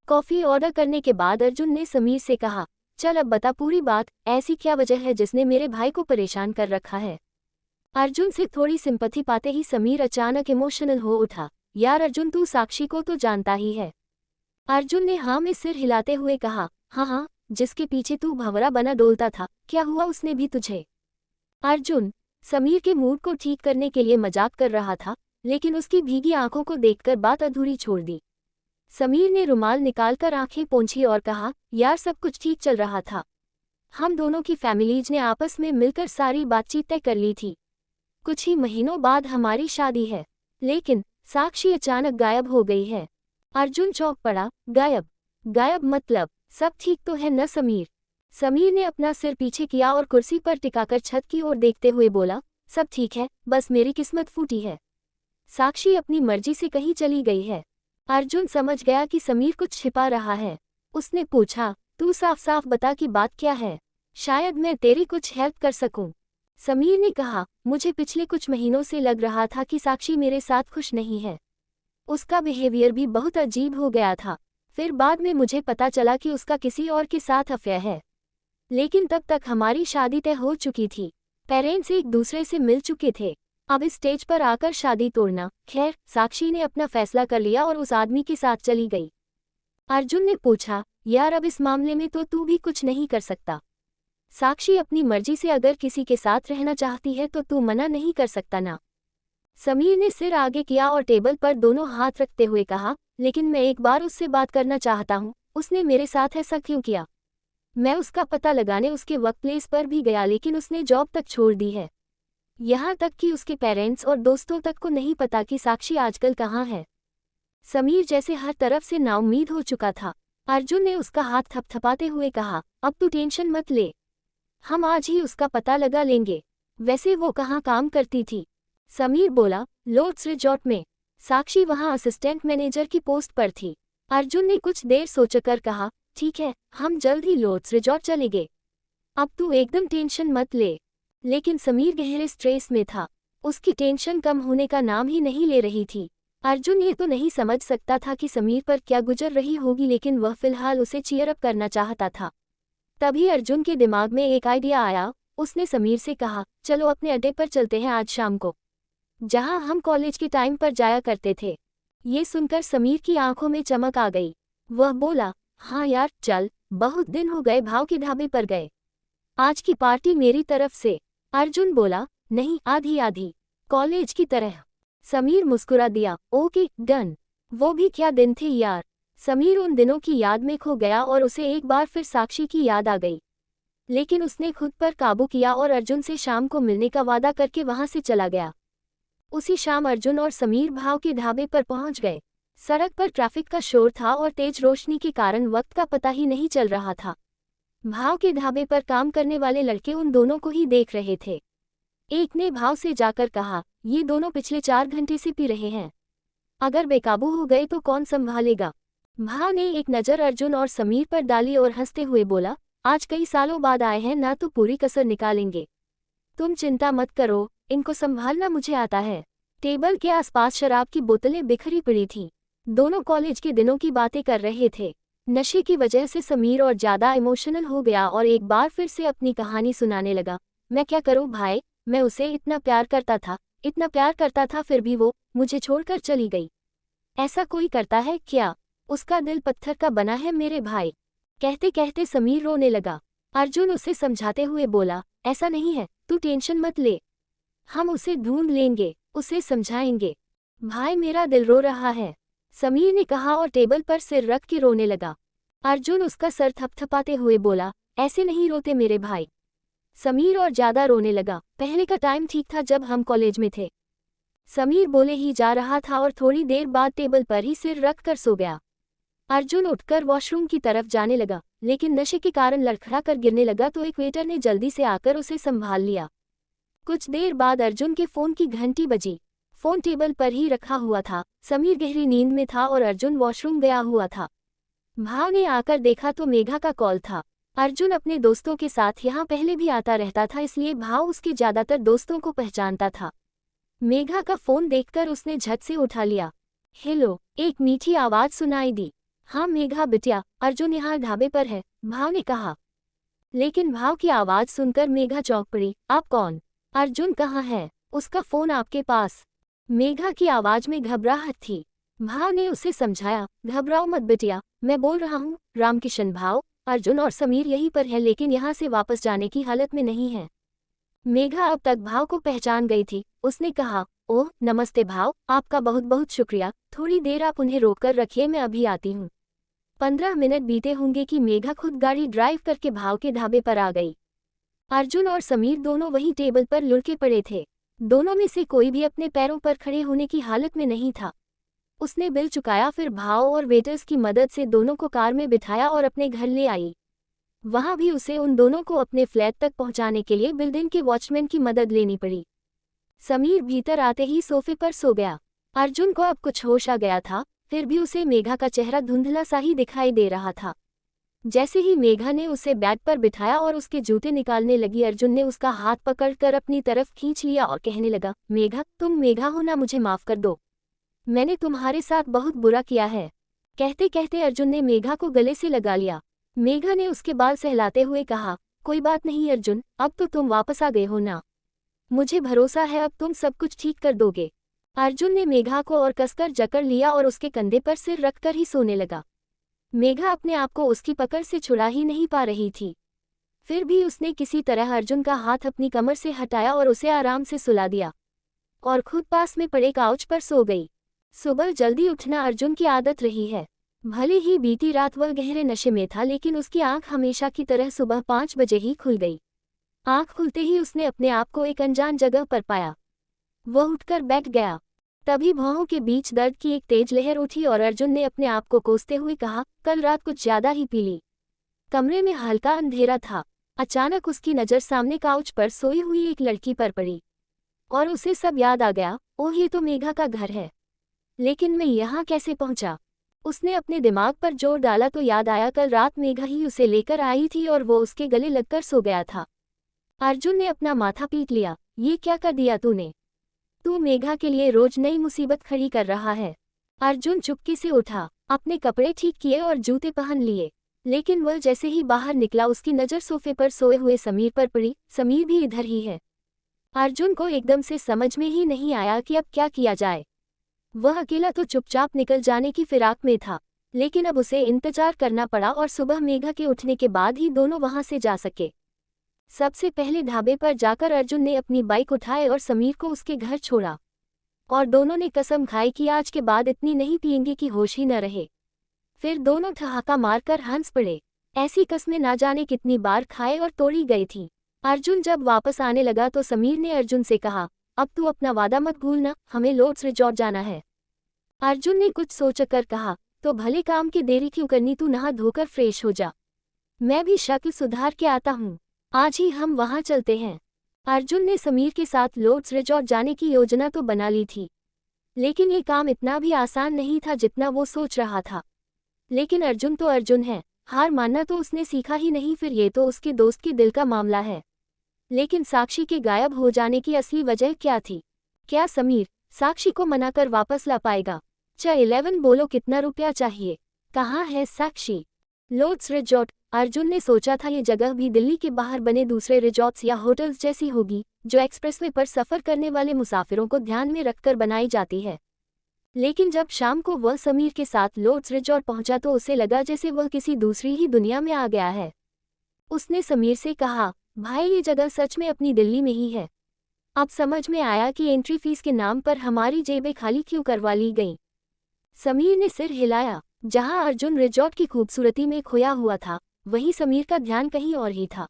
कॉफी ऑर्डर करने के बाद अर्जुन ने समीर से कहा, चल अब बता पूरी बात, ऐसी क्या वजह है जिसने मेरे भाई को परेशान कर रखा है? अर्जुन से थोड़ी सिंपैथी पाते ही समीर अचानक इमोशनल हो उठा। यार अर्जुन, तू साक्षी को तो जानता ही है। अर्जुन ने हाँ में सिर हिलाते हुए कहा, हाँ, जिसके पीछे तू भंवरा बना डोलता था, क्या हुआ उसने भी तुझे? अर्जुन समीर के मूड को ठीक करने के लिए मजाक कर रहा था, लेकिन उसकी भीगी आंखों को देखकर बात अधूरी छोड़ दी। समीर ने रुमाल निकालकर आंखें पोंछी और कहा, यार सब कुछ ठीक चल रहा था। हम दोनों की फैमिलीज ने आपस में मिलकर सारी बातचीत तय कर ली थी। कुछ ही महीनों बाद हमारी शादी है, लेकिन साक्षी अचानक गायब हो गई है। अर्जुन चौंक पड़ा। गायब मतलब? सब ठीक तो है न समीर? समीर ने अपना सिर पीछे किया और कुर्सी पर टिकाकर छत की ओर देखते हुए बोला, सब ठीक है, बस मेरी किस्मत फूटी है। साक्षी अपनी मर्जी से कहीं चली गई है। अर्जुन समझ गया कि समीर कुछ छिपा रहा है। उसने पूछा, तू साफ साफ बता कि बात क्या है, शायद मैं तेरी कुछ हेल्प कर सकूं। समीर ने कहा, मुझे पिछले कुछ महीनों से लग रहा था कि साक्षी मेरे साथ खुश नहीं है। उसका बिहेवियर भी बहुत अजीब हो गया था। फिर बाद में मुझे पता चला कि उसका किसी और के साथ अफेयर है, लेकिन तब तक हमारी शादी तय हो चुकी थी। पेरेंट्स एक दूसरे से मिल चुके थे। अब इस स्टेज पर आकर शादी तोड़ना। खैर, साक्षी ने अपना फैसला कर लिया और उस आदमी के साथ चली गई। अर्जुन ने पूछा, यार अब इस मामले में तो तू भी कुछ नहीं कर सकता। साक्षी अपनी मर्जी से अगर किसी के साथ रहना चाहती है तो तू मना नहीं कर सकता ना। समीर ने सिर आगे किया और टेबल पर दोनों हाथ रखते हुए कहा, लेकिन मैं एक बार उससे बात करना चाहता हूँ। उसने मेरे साथ ऐसा क्यों किया? मैं उसका पता लगाने उसके वर्कप्लेस पर भी गया, लेकिन उसने जॉब तक छोड़ दी है। यहाँ तक कि उसके पेरेंट्स और दोस्तों तक को नहीं पता कि साक्षी आजकल कहाँ है। समीर जैसे हर तरफ से नाउम्मीद हो चुका था। अर्जुन ने उसका हाथ थपथपाते हुए कहा, अब तू टेंशन मत ले, हम आज ही उसका पता लगा लेंगे। वैसे वो कहाँ काम करती थी? समीर बोला, लॉर्ड्स रिजॉर्ट में। साक्षी वहाँ असिस्टेंट मैनेजर की पोस्ट पर थी। अर्जुन ने कुछ देर सोचकर कहा, ठीक है, हम जल्द ही लॉर्ड्स रिजॉर्ट चलेंगे। अब तू एकदम टेंशन मत ले। लेकिन समीर गहरे स्ट्रेस में था। उसकी टेंशन कम होने का नाम ही नहीं ले रही थी। अर्जुन ये तो नहीं समझ सकता था कि समीर पर क्या गुजर रही होगी, लेकिन वह फिलहाल उसे चीयर अप करना चाहता था। तभी अर्जुन के दिमाग में एक आइडिया आया। उसने समीर से कहा, चलो अपने अड्डे पर चलते हैं आज शाम को, जहां हम कॉलेज के टाइम पर जाया करते थे। ये सुनकर समीर की आंखों में चमक आ गई। वह बोला, हाँ यार चल, बहुत दिन हो गए भाव के ढाबे पर गए। आज की पार्टी मेरी तरफ से। अर्जुन बोला, नहीं, आधी आधी, कॉलेज की तरह। समीर मुस्कुरा दिया, ओके डन। वो भी क्या दिन थे यार। समीर उन दिनों की याद में खो गया और उसे एक बार फिर साक्षी की याद आ गई। लेकिन उसने खुद पर काबू किया और अर्जुन से शाम को मिलने का वादा करके वहां से चला गया। उसी शाम अर्जुन और समीर भाव के ढाबे पर पहुंच गए। सड़क पर ट्रैफिक का शोर था और तेज रोशनी के कारण वक्त का पता ही नहीं चल रहा था। भाव के ढाबे पर काम करने वाले लड़के उन दोनों को ही देख रहे थे। एक ने भाव से जाकर कहा, ये दोनों पिछले 4 घंटे से पी रहे हैं, अगर बेकाबू हो गए तो कौन संभालेगा? भाव ने एक नज़र अर्जुन और समीर पर डाली और हंसते हुए बोला, आज कई सालों बाद आए हैं ना, तो पूरी कसर निकालेंगे। तुम चिंता मत करो, इनको संभालना मुझे आता है। टेबल के आसपास शराब की बोतलें बिखरी पड़ी थीं। दोनों कॉलेज के दिनों की बातें कर रहे थे। नशे की वजह से समीर और ज़्यादा इमोशनल हो गया और एक बार फिर से अपनी कहानी सुनाने लगा। मैं क्या करूं भाई, मैं उसे इतना प्यार करता था, फिर भी वो मुझे छोड़कर चली गई। ऐसा कोई करता है क्या? उसका दिल पत्थर का बना है मेरे भाई। कहते कहते समीर रोने लगा। अर्जुन उसे समझाते हुए बोला, ऐसा नहीं है, तू टेंशन मत ले, हम उसे ढूंढ लेंगे, उसे समझाएंगे। भाई मेरा दिल रो रहा है, समीर ने कहा और टेबल पर सिर रख के रोने लगा। अर्जुन उसका सर थपथपाते हुए बोला, ऐसे नहीं रोते मेरे भाई। समीर और ज्यादा रोने लगा। पहले का टाइम ठीक था जब हम कॉलेज में थे। समीर बोले ही जा रहा था और थोड़ी देर बाद टेबल पर ही सिर रख कर सो गया। अर्जुन उठकर वॉशरूम की तरफ जाने लगा, लेकिन नशे के कारण लड़खड़ा कर गिरने लगा तो एक वेटर ने जल्दी से आकर उसे संभाल लिया। कुछ देर बाद अर्जुन के फोन की घंटी बजी। फोन टेबल पर ही रखा हुआ था। समीर गहरी नींद में था और अर्जुन वॉशरूम गया हुआ था। भाव ने आकर देखा तो मेघा का कॉल था। अर्जुन अपने दोस्तों के साथ यहाँ पहले भी आता रहता था, इसलिए भाव उसके ज्यादातर दोस्तों को पहचानता था। मेघा का फोन देखकर उसने झट से उठा लिया। हेलो, एक मीठी आवाज सुनाई दी। हाँ मेघा बिटिया, अर्जुन यहाँ ढाबे पर है, भाव ने कहा। लेकिन भाव की आवाज सुनकर मेघा चौंक पड़ी। आप कौन? अर्जुन कहाँ है? उसका फोन आपके पास। मेघा की आवाज में घबराहट थी। भाव ने उसे समझाया, घबराओ मत बिटिया, मैं बोल रहा हूँ रामकिशन भाव। अर्जुन और समीर यहीं पर है, लेकिन यहाँ से वापस जाने की हालत में नहीं है। मेघा अब तक भाव को पहचान गई थी। उसने कहा, ओह नमस्ते भाव, आपका बहुत बहुत शुक्रिया। थोड़ी देर आप उन्हें रोककर रखिए, मैं अभी आती हूँ। 15 मिनट बीते होंगे कि मेघा खुद गाड़ी ड्राइव करके भाव के ढाबे पर आ गई। अर्जुन और समीर दोनों वहीं टेबल पर लुढ़के पड़े थे। दोनों में से कोई भी अपने पैरों पर खड़े होने की हालत में नहीं था। उसने बिल चुकाया, फिर भाव और वेटर्स की मदद से दोनों को कार में बिठाया और अपने घर ले आई। वहां भी उसे उन दोनों को अपने फ्लैट तक पहुंचाने के लिए बिल्डिंग के वॉचमैन की मदद लेनी पड़ी। समीर भीतर आते ही सोफे पर सो गया। अर्जुन को अब कुछ होश आ गया था, फिर भी उसे मेघा का चेहरा धुंधला सा ही दिखाई दे रहा था। जैसे ही मेघा ने उसे बेड पर बिठाया और उसके जूते निकालने लगी, अर्जुन ने उसका हाथ पकड़कर अपनी तरफ खींच लिया और कहने लगा, मेघा, तुम मेघा हो ना, मुझे माफ कर दो। मैंने तुम्हारे साथ बहुत बुरा किया है। कहते कहते अर्जुन ने मेघा को गले से लगा लिया। मेघा ने उसके बाल सहलाते हुए कहा, कोई बात नहीं अर्जुन, अब तो तुम वापस आ गए हो ना। मुझे भरोसा है अब तुम सब कुछ ठीक कर दोगे। अर्जुन ने मेघा को और कसकर जकड़ लिया और उसके कंधे पर सिर रखकर ही सोने लगा। मेघा अपने आप को उसकी पकड़ से छुड़ा ही नहीं पा रही थी। फिर भी उसने किसी तरह अर्जुन का हाथ अपनी कमर से हटाया और उसे आराम से सुला दिया और खुद पास में पड़े काउच पर सो गई। सुबह जल्दी उठना अर्जुन की आदत रही है। भले ही बीती रात वह गहरे नशे में था, लेकिन उसकी आंख हमेशा की तरह सुबह 5 बजे ही खुल गई। आंख खुलते ही उसने अपने आप को एक अनजान जगह पर पाया। वह उठकर बैठ गया। तभी भौहों के बीच दर्द की एक तेज लहर उठी और अर्जुन ने अपने आप को कोसते हुए कहा, कल रात कुछ ज्यादा ही पी ली। कमरे में हल्का अंधेरा था। अचानक उसकी नज़र सामने काउच पर सोई हुई एक लड़की पर पड़ी और उसे सब याद आ गया। ओह, ये तो मेघा का घर है, लेकिन मैं यहाँ कैसे पहुंचा? उसने अपने दिमाग पर जोर डाला तो याद आया कल रात मेघा ही उसे लेकर आई थी और वो उसके गले लगकर सो गया था। अर्जुन ने अपना माथा पीट लिया। ये क्या कर दिया तूने? तू मेघा के लिए रोज नई मुसीबत खड़ी कर रहा है। अर्जुन चुपके से उठा, अपने कपड़े ठीक किए और जूते पहन लिए, लेकिन वह जैसे ही बाहर निकला उसकी नज़र सोफे पर सोए हुए समीर पर पड़ी। समीर भी इधर ही है। अर्जुन को एकदम से समझ में ही नहीं आया कि अब क्या किया जाए। वह अकेला तो चुपचाप निकल जाने की फिराक में था, लेकिन अब उसे इंतजार करना पड़ा और सुबह मेघा के उठने के बाद ही दोनों वहां से जा सके। सबसे पहले ढाबे पर जाकर अर्जुन ने अपनी बाइक उठाई और समीर को उसके घर छोड़ा और दोनों ने कसम खाई कि आज के बाद इतनी नहीं पिएंगे कि होश ही न रहे। फिर दोनों ठहाका मारकर हंस पड़े। ऐसी कस्में ना जाने कितनी बार खाए और तोड़ी गई थी। अर्जुन जब वापस आने लगा तो समीर ने अर्जुन से कहा, अब तू अपना वादा मत भूलना, हमें लॉर्ड्स रिजॉर्ट जाना है। अर्जुन ने कुछ सोचकर कहा, तो भले काम की देरी क्यों करनी, तू नहा धोकर फ्रेश हो जा। मैं भी शक्ल सुधार के आता हूँ, आज ही हम वहाँ चलते हैं। अर्जुन ने समीर के साथ लॉर्ड्स रिजॉर्ट जाने की योजना तो बना ली थी, लेकिन ये काम इतना भी आसान नहीं था जितना वो सोच रहा था। लेकिन अर्जुन तो अर्जुन है, हार मानना तो उसने सीखा ही नहीं। फिर ये तो उसके दोस्त के दिल का मामला है। लेकिन साक्षी के गायब हो जाने की असली वजह क्या थी? क्या समीर साक्षी को मनाकर वापस ला पाएगा? 11 बोलो, कितना रुपया चाहिए? कहाँ है साक्षी? Lord's resort. अर्जुन ने सोचा था ये जगह भी दिल्ली के बाहर बने दूसरे रिजॉर्ट्स या होटल्स जैसी होगी, जो एक्सप्रेसवे पर सफर करने वाले मुसाफिरों को ध्यान में रखकर बनाई जाती है। लेकिन जब शाम को वह समीर के साथ लॉर्ड्स रिजॉर्ट पहुंचा तो उसे लगा जैसे वह किसी दूसरी ही दुनिया में आ गया है। उसने समीर से कहा, भाई ये जगह सच में अपनी दिल्ली में ही है। अब समझ में आया कि एंट्री फीस के नाम पर हमारी जेबें खाली क्यों करवा ली गईं। समीर ने सिर हिलाया। जहां अर्जुन रिजॉर्ट की खूबसूरती में खोया हुआ था, वहीं समीर का ध्यान कहीं और ही था।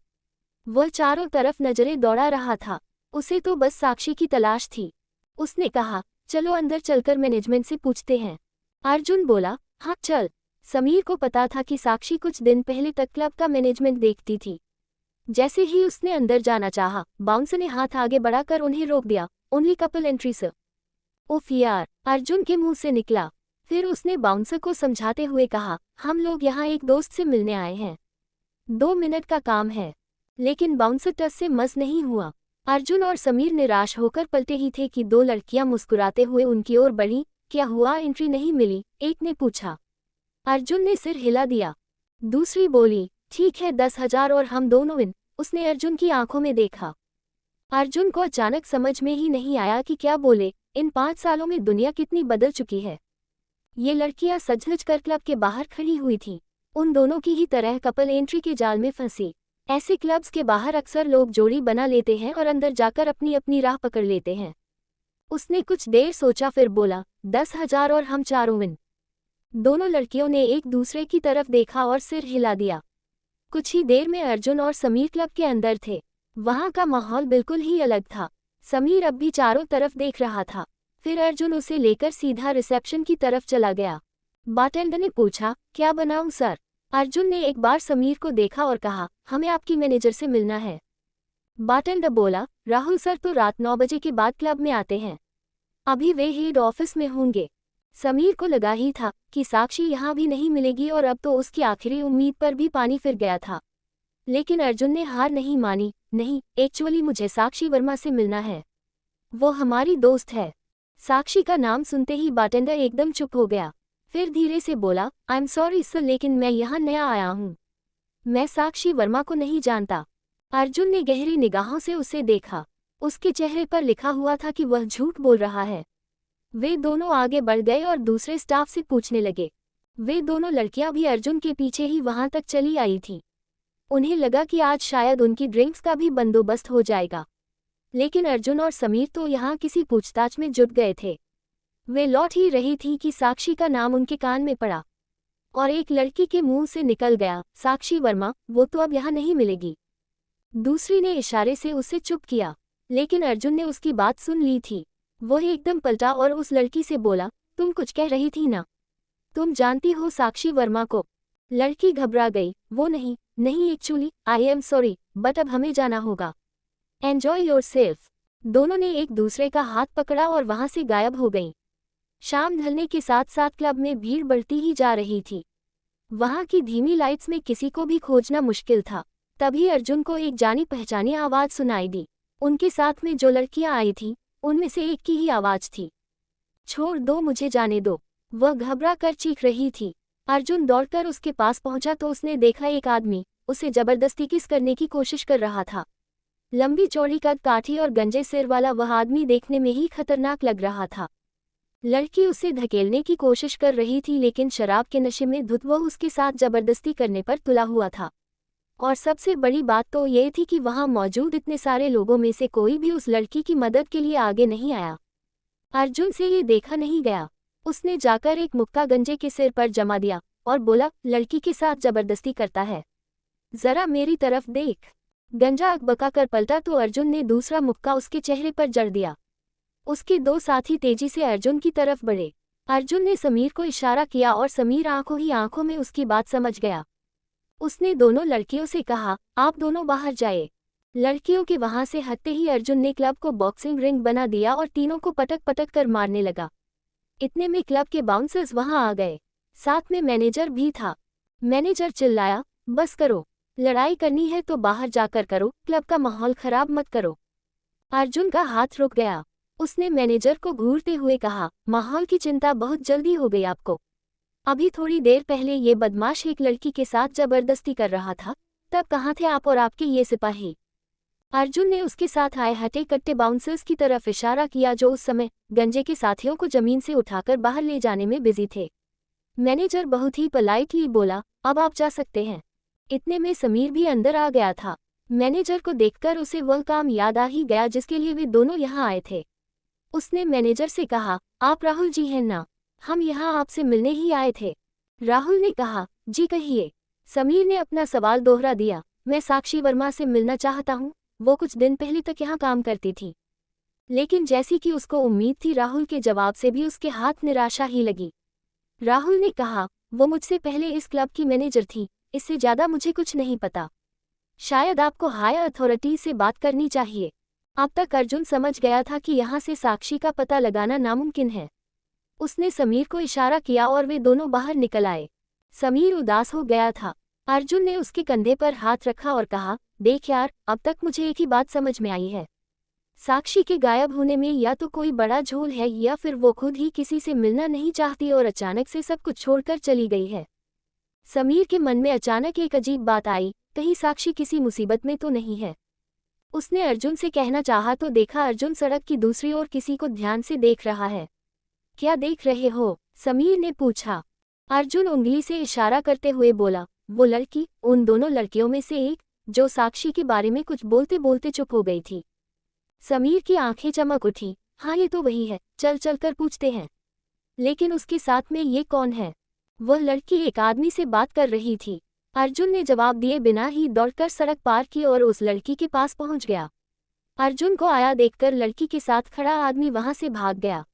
वह चारों तरफ नजरें दौड़ा रहा था। उसे तो बस साक्षी की तलाश थी। उसने कहा, चलो अंदर चलकर मैनेजमेंट से पूछते हैं। अर्जुन बोला, हाँ चल। समीर को पता था कि साक्षी कुछ दिन पहले तक क्लब का मैनेजमेंट देखती थी। जैसे ही उसने अंदर जाना चाहा, बाउंसर ने हाथ आगे बढ़ाकर उन्हें रोक दिया। Only couple entry sir. उफ यार, अर्जुन के मुंह से निकला। फिर उसने बाउंसर को समझाते हुए कहा, हम लोग यहाँ एक दोस्त से मिलने आए हैं, 2 मिनट का काम है। लेकिन बाउंसर टस से मस नहीं हुआ। अर्जुन और समीर निराश होकर पलटे ही थे कि 2 लड़कियां मुस्कुराते हुए उनकी ओर बढ़ीं। क्या हुआ, एंट्री नहीं मिली? एक ने पूछा। अर्जुन ने सिर हिला दिया। दूसरी बोली, ठीक है 10,000 और हम दोनों इन। उसने अर्जुन की आंखों में देखा। अर्जुन को अचानक समझ में ही नहीं आया कि क्या बोले। इन 5 सालों में दुनिया कितनी बदल चुकी है। ये लड़कियां सज-धज कर क्लब के बाहर खड़ी हुई थीं, उन दोनों की ही तरह कपल एंट्री के जाल में फंसी। ऐसे क्लब्स के बाहर अक्सर लोग जोड़ी बना लेते हैं और अंदर जाकर अपनी अपनी राह पकड़ लेते हैं। उसने कुछ देर सोचा, फिर बोला, 10,000 और हम चारों विन। दोनों लड़कियों ने एक दूसरे की तरफ देखा और सिर हिला दिया। कुछ ही देर में अर्जुन और समीर क्लब के अंदर थे। वहां का माहौल बिल्कुल ही अलग था। समीर अब भी चारों तरफ देख रहा था। फिर अर्जुन उसे लेकर सीधा रिसेप्शन की तरफ चला गया। बारटेंडर ने पूछा, क्या बनाऊं सर? अर्जुन ने एक बार समीर को देखा और कहा, हमें आपकी मैनेजर से मिलना है। बारटेंडर बोला, राहुल सर तो रात 9 बजे के बाद क्लब में आते हैं, अभी वे हेड ऑफिस में होंगे। समीर को लगा ही था कि साक्षी यहाँ भी नहीं मिलेगी और अब तो उसकी आखिरी उम्मीद पर भी पानी फिर गया था। लेकिन अर्जुन ने हार नहीं मानी। नहीं, एक्चुअली मुझे साक्षी वर्मा से मिलना है, वो हमारी दोस्त है। साक्षी का नाम सुनते ही बारटेंडर एकदम चुप हो गया। फिर धीरे से बोला, आई एम सॉरी सर, लेकिन मैं यहाँ नया आया हूँ। मैं साक्षी वर्मा को नहीं जानता। अर्जुन ने गहरी निगाहों से उसे देखा। उसके चेहरे पर लिखा हुआ था कि वह झूठ बोल रहा है। वे दोनों आगे बढ़ गए और दूसरे स्टाफ से पूछने लगे। वे दोनों लड़कियां भी अर्जुन के पीछे ही वहां तक चली आई थीं। उन्हें लगा कि आज शायद उनकी ड्रिंक्स का भी बंदोबस्त हो जाएगा। लेकिन अर्जुन और समीर तो यहाँ किसी पूछताछ में जुट गए थे। वे लौट ही रही थी कि साक्षी का नाम उनके कान में पड़ा और एक लड़की के मुंह से निकल गया, साक्षी वर्मा, वो तो अब यहाँ नहीं मिलेगी। दूसरी ने इशारे से उसे चुप किया, लेकिन अर्जुन ने उसकी बात सुन ली थी। वो एकदम पलटा और उस लड़की से बोला, तुम कुछ कह रही थी ना? तुम जानती हो साक्षी वर्मा को? लड़की घबरा गई। वो नहीं actually I am sorry, but अब हमें जाना होगा। Enjoy yourself. दोनों ने एक दूसरे का हाथ पकड़ा और वहां से गायब हो गईं। शाम ढलने के साथ साथ क्लब में भीड़ बढ़ती ही जा रही थी। वहां की धीमी लाइट्स में किसी को भी खोजना मुश्किल था। तभी अर्जुन को एक जानी पहचानी आवाज सुनाई दी। उनके साथ में जो लड़कियां आई थीं, उनमें से एक की ही आवाज थी। छोड़ दो, मुझे जाने दो, वह घबरा कर चीख रही थी। अर्जुन दौड़कर उसके पास पहुंचा तो उसने देखा एक आदमी उसे जबरदस्ती किस करने की कोशिश कर रहा था। लंबी चौड़ी कद काठी और गंजे सिर वाला वह आदमी देखने में ही खतरनाक लग रहा था। लड़की उसे धकेलने की कोशिश कर रही थी, लेकिन शराब के नशे में धुत वह उसके साथ जबरदस्ती करने पर तुला हुआ था। और सबसे बड़ी बात तो ये थी कि वहां मौजूद इतने सारे लोगों में से कोई भी उस लड़की की मदद के लिए आगे नहीं आया। अर्जुन से ये देखा नहीं गया। उसने जाकर एक मुक्का गंजे के सिर पर जमा दिया और बोला, लड़की के साथ जबरदस्ती करता है, जरा मेरी तरफ देख। गंजा अकबका कर पलटा तो अर्जुन ने दूसरा मुक्का उसके चेहरे पर जड़ दिया। उसके दो साथी तेजी से अर्जुन की तरफ बढ़े। अर्जुन ने समीर को इशारा किया और समीर आंखों ही आंखों में उसकी बात समझ गया। उसने दोनों लड़कियों से कहा, आप दोनों बाहर जाए। लड़कियों के वहां से हटते ही अर्जुन ने क्लब को बॉक्सिंग रिंग बना दिया और तीनों को पटक पटक कर मारने लगा। इतने में क्लब के बाउंसर्स वहां आ गए। साथ में मैनेजर भी था। मैनेजर चिल्लाया, बस करो, लड़ाई करनी है तो बाहर जाकर करो, क्लब का माहौल खराब मत करो। अर्जुन का हाथ रुक गया। उसने मैनेजर को घूरते हुए कहा, माहौल की चिंता बहुत जल्दी हो गई आपको। अभी थोड़ी देर पहले ये बदमाश एक लड़की के साथ जबरदस्ती कर रहा था, तब कहाँ थे आप और आपके ये सिपाही? अर्जुन ने उसके साथ आए हटे कट्टे बाउंसर्स की तरफ इशारा किया जो उस समय गंजे के साथियों को जमीन से उठाकर बाहर ले जाने में बिजी थे। मैनेजर बहुत ही पोलाइटली बोला, अब आप जा सकते हैं। इतने में समीर भी अंदर आ गया था। मैनेजर को देखकर उसे वह काम याद आ ही गया जिसके लिए वे दोनों यहाँ आए थे। उसने मैनेजर से कहा, आप राहुल जी हैं ना? हम यहाँ आपसे मिलने ही आए थे। राहुल ने कहा, जी कहिए। समीर ने अपना सवाल दोहरा दिया, मैं साक्षी वर्मा से मिलना चाहता हूँ। वो कुछ दिन पहले तक यहाँ काम करती थी। लेकिन जैसी कि उसको उम्मीद थी, राहुल के जवाब से भी उसके हाथ निराशा ही लगी। राहुल ने कहा, वो मुझसे पहले इस क्लब की मैनेजर थी, इससे ज़्यादा मुझे कुछ नहीं पता। शायद आपको हायर अथॉरिटी से बात करनी चाहिए। अब तक अर्जुन समझ गया था कि यहाँ से साक्षी का पता लगाना नामुमकिन है। उसने समीर को इशारा किया और वे दोनों बाहर निकल आए। समीर उदास हो गया था। अर्जुन ने उसके कंधे पर हाथ रखा और कहा, देख यार, अब तक मुझे एक ही बात समझ में आई है। साक्षी के गायब होने में या तो कोई बड़ा झोल है या फिर वो खुद ही किसी से मिलना नहीं चाहती और अचानक से सब कुछ छोड़कर चली गई है। समीर के मन में अचानक एक अजीब बात आई, कहीं साक्षी किसी मुसीबत में तो नहीं है। उसने अर्जुन से कहना चाहा तो देखा अर्जुन सड़क की दूसरी ओर किसी को ध्यान से देख रहा है। क्या देख रहे हो? समीर ने पूछा। अर्जुन उंगली से इशारा करते हुए बोला, वो लड़की, उन दोनों लड़कियों में से एक, जो साक्षी के बारे में कुछ बोलते बोलते चुप हो गई थी। समीर की आंखें चमक उठी, हाँ ये तो वही है, चल चल कर पूछते हैं। लेकिन उसके साथ में ये कौन है? वह लड़की एक आदमी से बात कर रही थी। अर्जुन ने जवाब दिए बिना ही दौड़कर सड़क पार की और उस लड़की के पास पहुंच गया। अर्जुन को आया देखकर लड़की के साथ खड़ा आदमी वहां से भाग गया।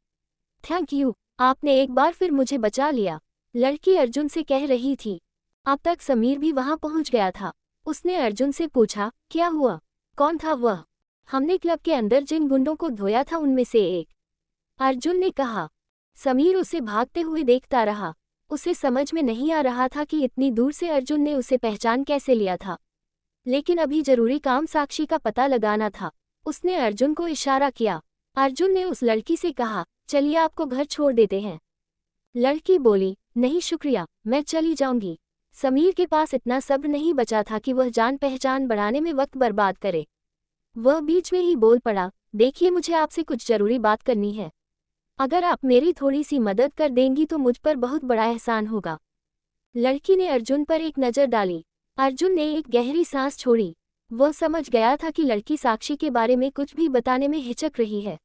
थैंक यू, आपने एक बार फिर मुझे बचा लिया, लड़की अर्जुन से कह रही थी। अब तक समीर भी वहां पहुंच गया था। उसने अर्जुन से पूछा, क्या हुआ? कौन था वह? हमने क्लब के अंदर जिन गुंडों को धोया था उनमें से एक, अर्जुन ने कहा। समीर उसे भागते हुए देखता रहा। उसे समझ में नहीं आ रहा था कि इतनी दूर से अर्जुन ने उसे पहचान कैसे लिया था। लेकिन अभी जरूरी काम साक्षी का पता लगाना था। उसने अर्जुन को इशारा किया। अर्जुन ने उस लड़की से कहा, चलिए आपको घर छोड़ देते हैं। लड़की बोली, नहीं शुक्रिया, मैं चली जाऊंगी। समीर के पास इतना सब्र नहीं बचा था कि वह जान पहचान बढ़ाने में वक्त बर्बाद करे। वह बीच में ही बोल पड़ा, देखिए मुझे आपसे कुछ जरूरी बात करनी है। अगर आप मेरी थोड़ी सी मदद कर देंगी तो मुझ पर बहुत बड़ा एहसान होगा। लड़की ने अर्जुन पर एक नज़र डाली। अर्जुन ने एक गहरी सांस छोड़ी। वह समझ गया था कि लड़की साक्षी के बारे में कुछ भी बताने में हिचक रही है,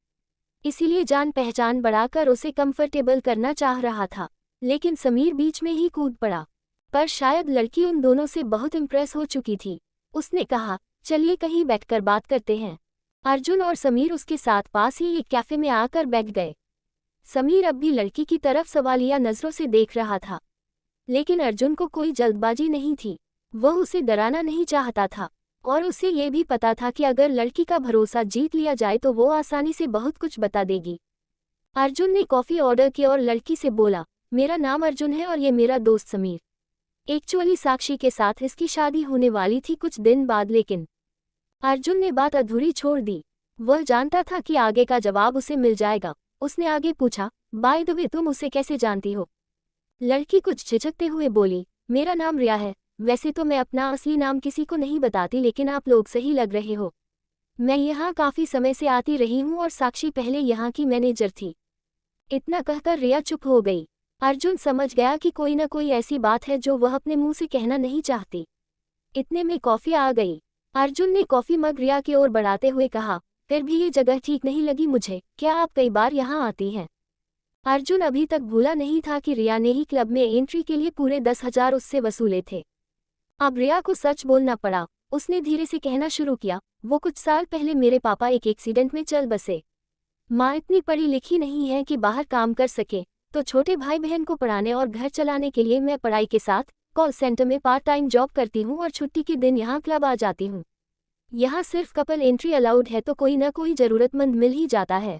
इसीलिए जान पहचान बढ़ाकर उसे कंफर्टेबल करना चाह रहा था। लेकिन समीर बीच में ही कूद पड़ा। पर शायद लड़की उन दोनों से बहुत इम्प्रेस हो चुकी थी। उसने कहा, चलिए कहीं बैठकर बात करते हैं। अर्जुन और समीर उसके साथ पास ही एक कैफे में आकर बैठ गए। समीर अब भी लड़की की तरफ सवालिया नज़रों से देख रहा था, लेकिन अर्जुन को कोई जल्दबाजी नहीं थी। वह उसे डराना नहीं चाहता था और उसे ये भी पता था कि अगर लड़की का भरोसा जीत लिया जाए तो वो आसानी से बहुत कुछ बता देगी। अर्जुन ने कॉफ़ी ऑर्डर की और लड़की से बोला, मेरा नाम अर्जुन है और ये मेरा दोस्त समीर। एक्चुअली साक्षी के साथ इसकी शादी होने वाली थी कुछ दिन बाद, लेकिन अर्जुन ने बात अधूरी छोड़ दी। वह जानता था कि आगे का जवाब उसे मिल जाएगा। उसने आगे पूछा, बाय द वे तुम उसे कैसे जानती हो? लड़की कुछ झिझकते हुए बोली, मेरा नाम रिया है। वैसे तो मैं अपना असली नाम किसी को नहीं बताती, लेकिन आप लोग सही लग रहे हो। मैं यहाँ काफ़ी समय से आती रही हूँ और साक्षी पहले यहाँ की मैनेजर थी। इतना कहकर रिया चुप हो गई। अर्जुन समझ गया कि कोई न कोई ऐसी बात है जो वह अपने मुंह से कहना नहीं चाहती। इतने में कॉफ़ी आ गई। अर्जुन ने कॉफ़ी मग रिया की ओर बढ़ाते हुए कहा, फिर भी ये जगह ठीक नहीं लगी मुझे, क्या आप कई बार यहाँ आती हैं? अर्जुन अभी तक भूला नहीं था कि रिया ने ही क्लब में एंट्री के लिए पूरे 10,000 उससे वसूले थे। अब रिया को सच बोलना पड़ा। उसने धीरे से कहना शुरू किया, वो कुछ साल पहले मेरे पापा एक एक्सीडेंट में चल बसे। माँ इतनी पढ़ी लिखी नहीं है कि बाहर काम कर सके, तो छोटे भाई बहन को पढ़ाने और घर चलाने के लिए मैं पढ़ाई के साथ कॉल सेंटर में पार्ट टाइम जॉब करती हूँ और छुट्टी के दिन यहाँ क्लब आ जाती हूँ। यहाँ सिर्फ कपल एंट्री अलाउड है, तो कोई न कोई ज़रूरतमंद मिल ही जाता है,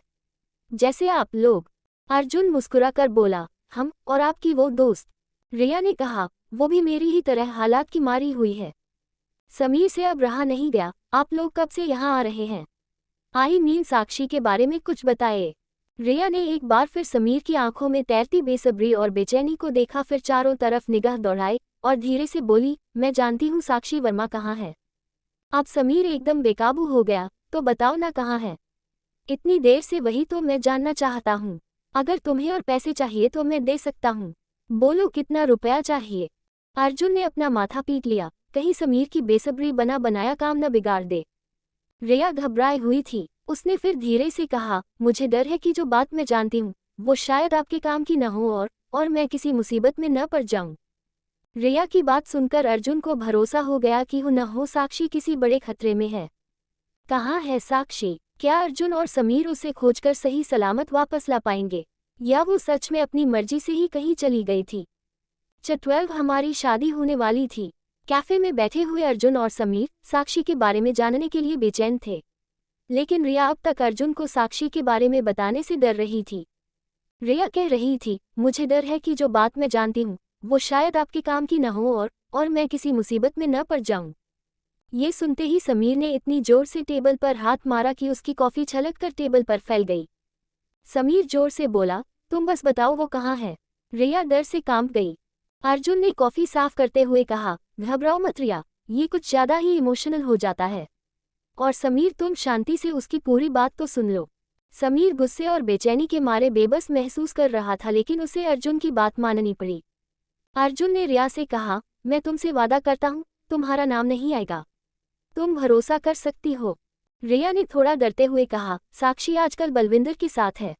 जैसे आप लोग। अर्जुन मुस्कुराकर बोला, हम और आपकी वो दोस्त? रिया ने कहा, वो भी मेरी ही तरह हालात की मारी हुई है। समीर से अब रहा नहीं गया, आप लोग कब से यहाँ आ रहे हैं? आई मीन साक्षी के बारे में कुछ बताए। रिया ने एक बार फिर समीर की आंखों में तैरती बेसब्री और बेचैनी को देखा, फिर चारों तरफ निगाह दौड़ाई और धीरे से बोली, मैं जानती हूँ साक्षी वर्मा कहाँ है। अब समीर एकदम बेकाबू हो गया, तो बताओ ना कहाँ है? इतनी देर से वही तो मैं जानना चाहता हूँ। अगर तुम्हें और पैसे चाहिए तो मैं दे सकता हूँ, बोलो कितना रुपया चाहिए? अर्जुन ने अपना माथा पीट लिया, कहीं समीर की बेसब्री बना बनाया काम न बिगाड़ दे। रिया घबराई हुई थी। उसने फिर धीरे से कहा, मुझे डर है कि जो बात मैं जानती हूँ वो शायद आपके काम की न हो और मैं किसी मुसीबत में न पड़ जाऊं। रिया की बात सुनकर अर्जुन को भरोसा हो गया कि हो न हो साक्षी किसी बड़े खतरे में है। कहाँ है साक्षी? क्या अर्जुन और समीर उसे खोजकर सही सलामत वापस ला पाएंगे, या वो सच में अपनी मर्जी से ही कहीं चली गई थी? 12 हमारी शादी होने वाली थी। कैफे में बैठे हुए अर्जुन और समीर साक्षी के बारे में जानने के लिए बेचैन थे, लेकिन रिया अब तक अर्जुन को साक्षी के बारे में बताने से डर रही थी। रिया कह रही थी, मुझे डर है कि जो बात मैं जानती हूँ वो शायद आपके काम की न हो और मैं किसी मुसीबत में न पड़ जाऊं। ये सुनते ही समीर ने इतनी जोर से टेबल पर हाथ मारा कि उसकी कॉफ़ी छलककर टेबल पर फैल गई। समीर जोर से बोला, तुम बस बताओ वो कहाँ है? रिया डर से कांप गई। अर्जुन ने कॉफ़ी साफ करते हुए कहा, घबराओ मत रिया, ये कुछ ज़्यादा ही इमोशनल हो जाता है। और समीर तुम शांति से उसकी पूरी बात तो सुन लो। समीर गुस्से और बेचैनी के मारे बेबस महसूस कर रहा था, लेकिन उसे अर्जुन की बात माननी पड़ी। अर्जुन ने रिया से कहा, मैं तुमसे वादा करता हूँ तुम्हारा नाम नहीं आएगा, तुम भरोसा कर सकती हो। रिया ने थोड़ा डरते हुए कहा, साक्षी आजकल बलविंदर के साथ है।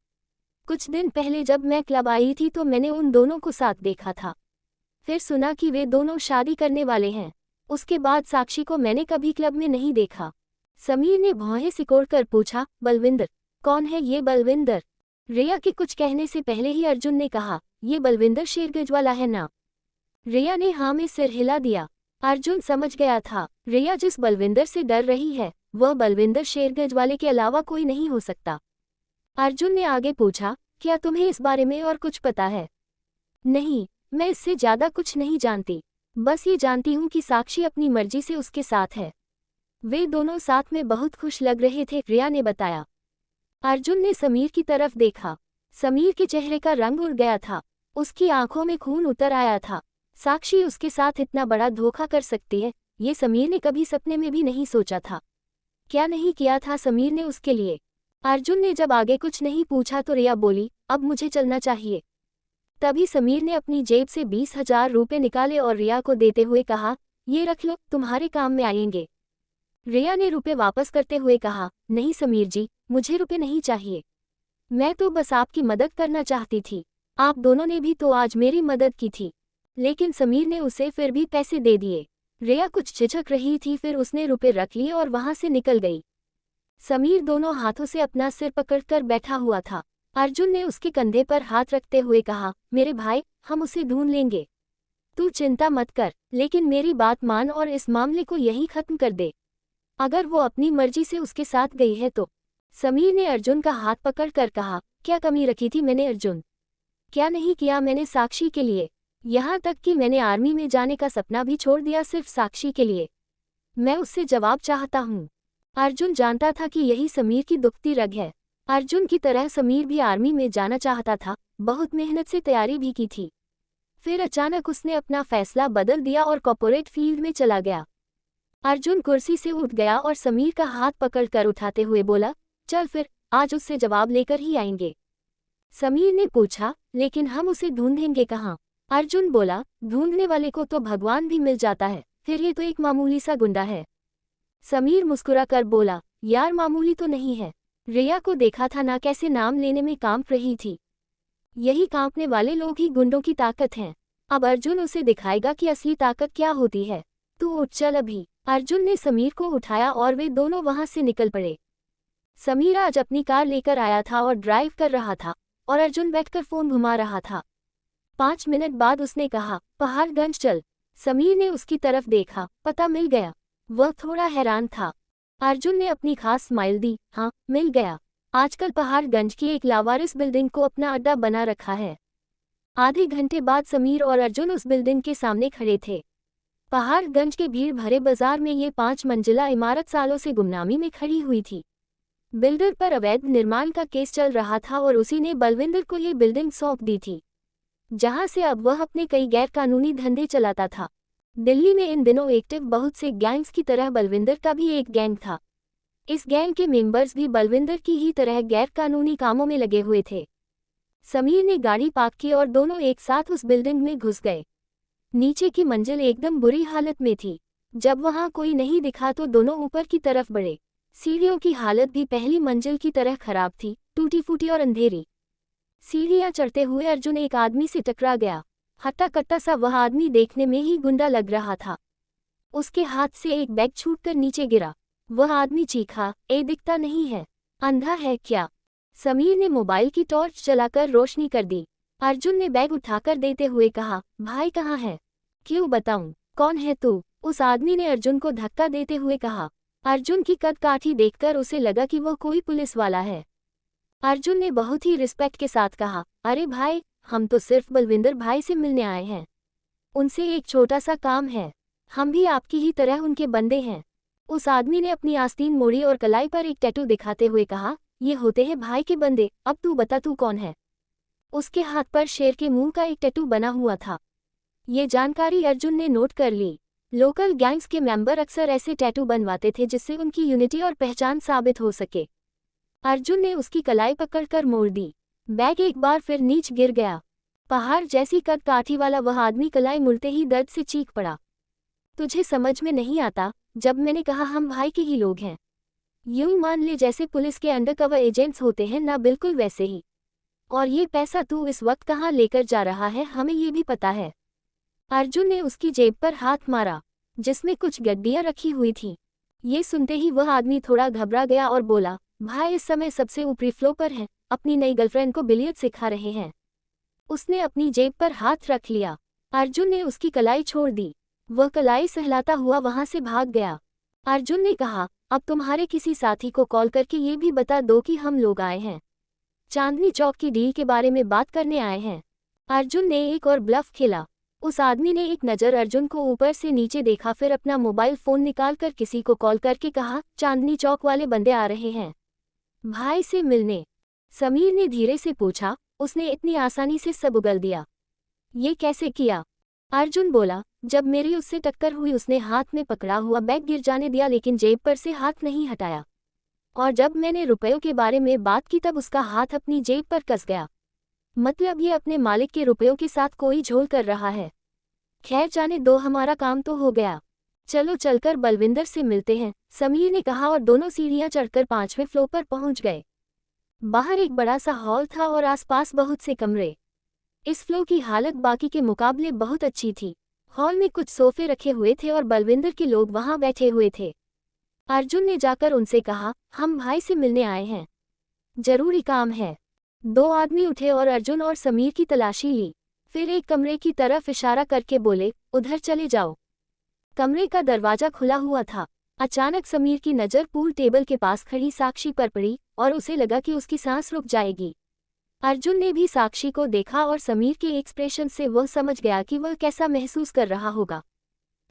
कुछ दिन पहले जब मैं क्लब आई थी तो मैंने उन दोनों को साथ देखा था, फिर सुना कि वे दोनों शादी करने वाले हैं। उसके बाद साक्षी को मैंने कभी क्लब में नहीं देखा। समीर ने भौहें सिकोड़कर पूछा, बलविंदर? कौन है ये बलविंदर? रिया के कुछ कहने से पहले ही अर्जुन ने कहा, ये बलविंदर शेरगंज वाला है ना? रिया ने हाँ में सिर हिला दिया। अर्जुन समझ गया था, रिया जिस बलविंदर से डर रही है वह बलविंदर शेरगंज वाले के अलावा कोई नहीं हो सकता। अर्जुन ने आगे पूछा, क्या तुम्हें इस बारे में और कुछ पता है? नहीं, मैं इससे ज़्यादा कुछ नहीं जानती, बस ये जानती हूँ कि साक्षी अपनी मर्जी से उसके साथ है। वे दोनों साथ में बहुत खुश लग रहे थे, रिया ने बताया। अर्जुन ने समीर की तरफ देखा। समीर के चेहरे का रंग उड़ गया था, उसकी आंखों में खून उतर आया था। साक्षी उसके साथ इतना बड़ा धोखा कर सकती है, ये समीर ने कभी सपने में भी नहीं सोचा था। क्या नहीं किया था समीर ने उसके लिए। अर्जुन ने जब आगे कुछ नहीं पूछा तो रिया बोली, अब मुझे चलना चाहिए। तभी समीर ने अपनी जेब से 20,000 रुपये निकाले और रिया को देते हुए कहा, ये रख लो, तुम्हारे काम में आएंगे। रिया ने रुपए वापस करते हुए कहा, नहीं समीर जी, मुझे रुपए नहीं चाहिए, मैं तो बस आपकी मदद करना चाहती थी। आप दोनों ने भी तो आज मेरी मदद की थी। लेकिन समीर ने उसे फिर भी पैसे दे दिए। रिया कुछ झिझक रही थी, फिर उसने रुपए रख लिए और वहां से निकल गई। समीर दोनों हाथों से अपना सिर पकड़कर बैठा हुआ था। अर्जुन ने उसके कंधे पर हाथ रखते हुए कहा, मेरे भाई, हम उसे ढूंढ लेंगे, तू चिंता मत कर, लेकिन मेरी बात मान और इस मामले को यहीं खत्म कर दे। अगर वो अपनी मर्जी से उसके साथ गई है तो। समीर ने अर्जुन का हाथ पकड़कर कहा, क्या कमी रखी थी मैंने अर्जुन, क्या नहीं किया मैंने साक्षी के लिए, यहाँ तक कि मैंने आर्मी में जाने का सपना भी छोड़ दिया सिर्फ साक्षी के लिए। मैं उससे जवाब चाहता हूँ। अर्जुन जानता था कि यही समीर की दुखती रग है। अर्जुन की तरह समीर भी आर्मी में जाना चाहता था, बहुत मेहनत से तैयारी भी की थी। फिर अचानक उसने अपना फैसला बदल दिया और कॉर्पोरेट फील्ड में चला गया। अर्जुन कुर्सी से उठ गया और समीर का हाथ पकड़कर उठाते हुए बोला, चल फिर, आज उससे जवाब लेकर ही आएंगे। समीर ने पूछा, लेकिन हम उसे ढूंढेंगे कहाँ? अर्जुन बोला, ढूंढने वाले को तो भगवान भी मिल जाता है, फिर ये तो एक मामूली सा गुंडा है। समीर मुस्कुराकर बोला, यार मामूली तो नहीं है, रिया को देखा था ना कैसे नाम लेने में कांप रही थी। यही कांपने वाले लोग ही गुंडों की ताकत हैं। अब अर्जुन उसे दिखाएगा कि असली ताकत क्या होती है। तू उठ चल अभी। अर्जुन ने समीर को उठाया और वे दोनों वहां से निकल पड़े। समीर आज अपनी कार लेकर आया था और ड्राइव कर रहा था और अर्जुन बैठकर फोन घुमा रहा था। 5 मिनट बाद उसने कहा, पहाड़गंज चल। समीर ने उसकी तरफ देखा, पता मिल गया। वह थोड़ा हैरान था। अर्जुन ने अपनी खास स्माइल दी, हाँ मिल गया। आजकल पहाड़गंज की एक लावारिस बिल्डिंग को अपना अड्डा बना रखा है। आधे घंटे बाद समीर और अर्जुन उस बिल्डिंग के सामने खड़े थे। पहाड़गंज के भीड़ भरे बाजार में ये 5 मंजिला इमारत सालों से गुमनामी में खड़ी हुई थी। बिल्डर पर अवैध निर्माण का केस चल रहा था और उसी ने बलविंदर को ये बिल्डिंग सौंप दी थी, जहां से अब वह अपने कई गैरकानूनी धंधे चलाता था। दिल्ली में इन दिनों एक्टिव बहुत से गैंग्स की तरह बलविंदर का भी एक गैंग था। इस गैंग के मेंबर्स भी बलविंदर की ही तरह गैरकानूनी कामों में लगे हुए थे। समीर ने गाड़ी पार्क की और दोनों एक साथ उस बिल्डिंग में घुस गए। नीचे की मंजिल एकदम बुरी हालत में थी। जब वहां कोई नहीं दिखा तो दोनों ऊपर की तरफ बढ़े। सीढ़ियों की हालत भी पहली मंजिल की तरह खराब थी, टूटी फूटी और अंधेरी। सीढ़ियां चढ़ते हुए अर्जुन एक आदमी से टकरा गया। हट्टा कट्टा सा वह आदमी देखने में ही गुंडा लग रहा था। उसके हाथ से एक बैग छूटकर नीचे गिरा। वह आदमी चीखा, ए दिखता नहीं है, अंधा है क्या? समीर ने मोबाइल की टॉर्च जलाकर रोशनी कर दी। अर्जुन ने बैग उठाकर देते हुए कहा, भाई कहाँ है? क्यों बताऊं, कौन है तू? उस आदमी ने अर्जुन को धक्का देते हुए कहा। अर्जुन की कद काठी देखकर उसे लगा कि वह कोई पुलिस वाला है। अर्जुन ने बहुत ही रिस्पेक्ट के साथ कहा, अरे भाई, हम तो सिर्फ बलविंदर भाई से मिलने आए हैं। उनसे एक छोटा सा काम है, हम भी आपकी ही तरह उनके बंदे हैं। उस आदमी ने अपनी आस्तीन मोड़ी और कलाई पर एक टैटू दिखाते हुए कहा, ये होते हैं भाई के बंदे, अब तू बता तू कौन है? उसके हाथ पर शेर के मुंह का एक टैटू बना हुआ था। ये जानकारी अर्जुन ने नोट कर ली। लोकल गैंग्स के मेंबर अक्सर ऐसे टैटू बनवाते थे जिससे उनकी यूनिटी और पहचान साबित हो सके। अर्जुन ने उसकी कलाई पकड़कर मोड़ दी। बैग एक बार फिर नीच गिर गया। पहाड़ जैसी कद काठी वाला वह आदमी कलाई मुड़ते ही दर्द से चीख पड़ा। तुझे समझ में नहीं आता, जब मैंने कहा हम भाई के ही लोग हैं, यूं मान ले जैसे पुलिस के अंडरकवर एजेंट्स होते हैं ना, बिल्कुल वैसे ही। और ये पैसा तू इस वक्त कहाँ लेकर जा रहा है, हमें ये भी पता है। अर्जुन ने उसकी जेब पर हाथ मारा, जिसमें कुछ गड्डियां रखी हुई थीं। ये सुनते ही वह आदमी थोड़ा घबरा गया और बोला, भाई इस समय सबसे ऊपरी फ्लोर पर हैं, अपनी नई गर्लफ्रेंड को बिलियर्ड सिखा रहे हैं। उसने अपनी जेब पर हाथ रख लिया। अर्जुन ने उसकी कलाई छोड़ दी। वह कलाई सहलाता हुआ वहां से भाग गया। अर्जुन ने कहा, अब तुम्हारे किसी साथी को कॉल करके ये भी बता दो कि हम लोग आए हैं, चांदनी चौक की डील के बारे में बात करने आए हैं। अर्जुन ने एक और ब्लफ खेला। उस आदमी ने एक नज़र अर्जुन को ऊपर से नीचे देखा, फिर अपना मोबाइल फ़ोन निकालकर किसी को कॉल करके कहा, चांदनी चौक वाले बंदे आ रहे हैं भाई से मिलने। समीर ने धीरे से पूछा, उसने इतनी आसानी से सब उगल दिया? ये कैसे किया? अर्जुन बोला, जब मेरी उससे टक्कर हुई उसने हाथ में पकड़ा हुआ बैग गिर जाने दिया लेकिन जेब पर से हाथ नहीं हटाया। और जब मैंने रुपयों के बारे में बात की तब उसका हाथ अपनी जेब पर कस गया। मतलब ये अपने मालिक के रुपयों के साथ कोई झोल कर रहा है। खैर जाने दो, हमारा काम तो हो गया। चलो चलकर बलविंदर से मिलते हैं, समीर ने कहा और दोनों सीढ़ियां चढ़कर 5वें फ्लोर पर पहुंच गए। बाहर एक बड़ा सा हॉल था और आसपास बहुत से कमरे। इस फ्लोर की हालत बाकी के मुकाबले बहुत अच्छी थी। हॉल में कुछ सोफे रखे हुए थे और बलविंदर के लोग वहां बैठे हुए थे। अर्जुन ने जाकर उनसे कहा, हम भाई से मिलने आए हैं, जरूरी काम है। 2 आदमी उठे और अर्जुन और समीर की तलाशी ली। फिर एक कमरे की तरफ इशारा करके बोले, उधर चले जाओ। कमरे का दरवाजा खुला हुआ था। अचानक समीर की नज़र पूल टेबल के पास खड़ी साक्षी पर पड़ी और उसे लगा कि उसकी सांस रुक जाएगी। अर्जुन ने भी साक्षी को देखा और समीर के एक्सप्रेशन से वह समझ गया कि वह कैसा महसूस कर रहा होगा,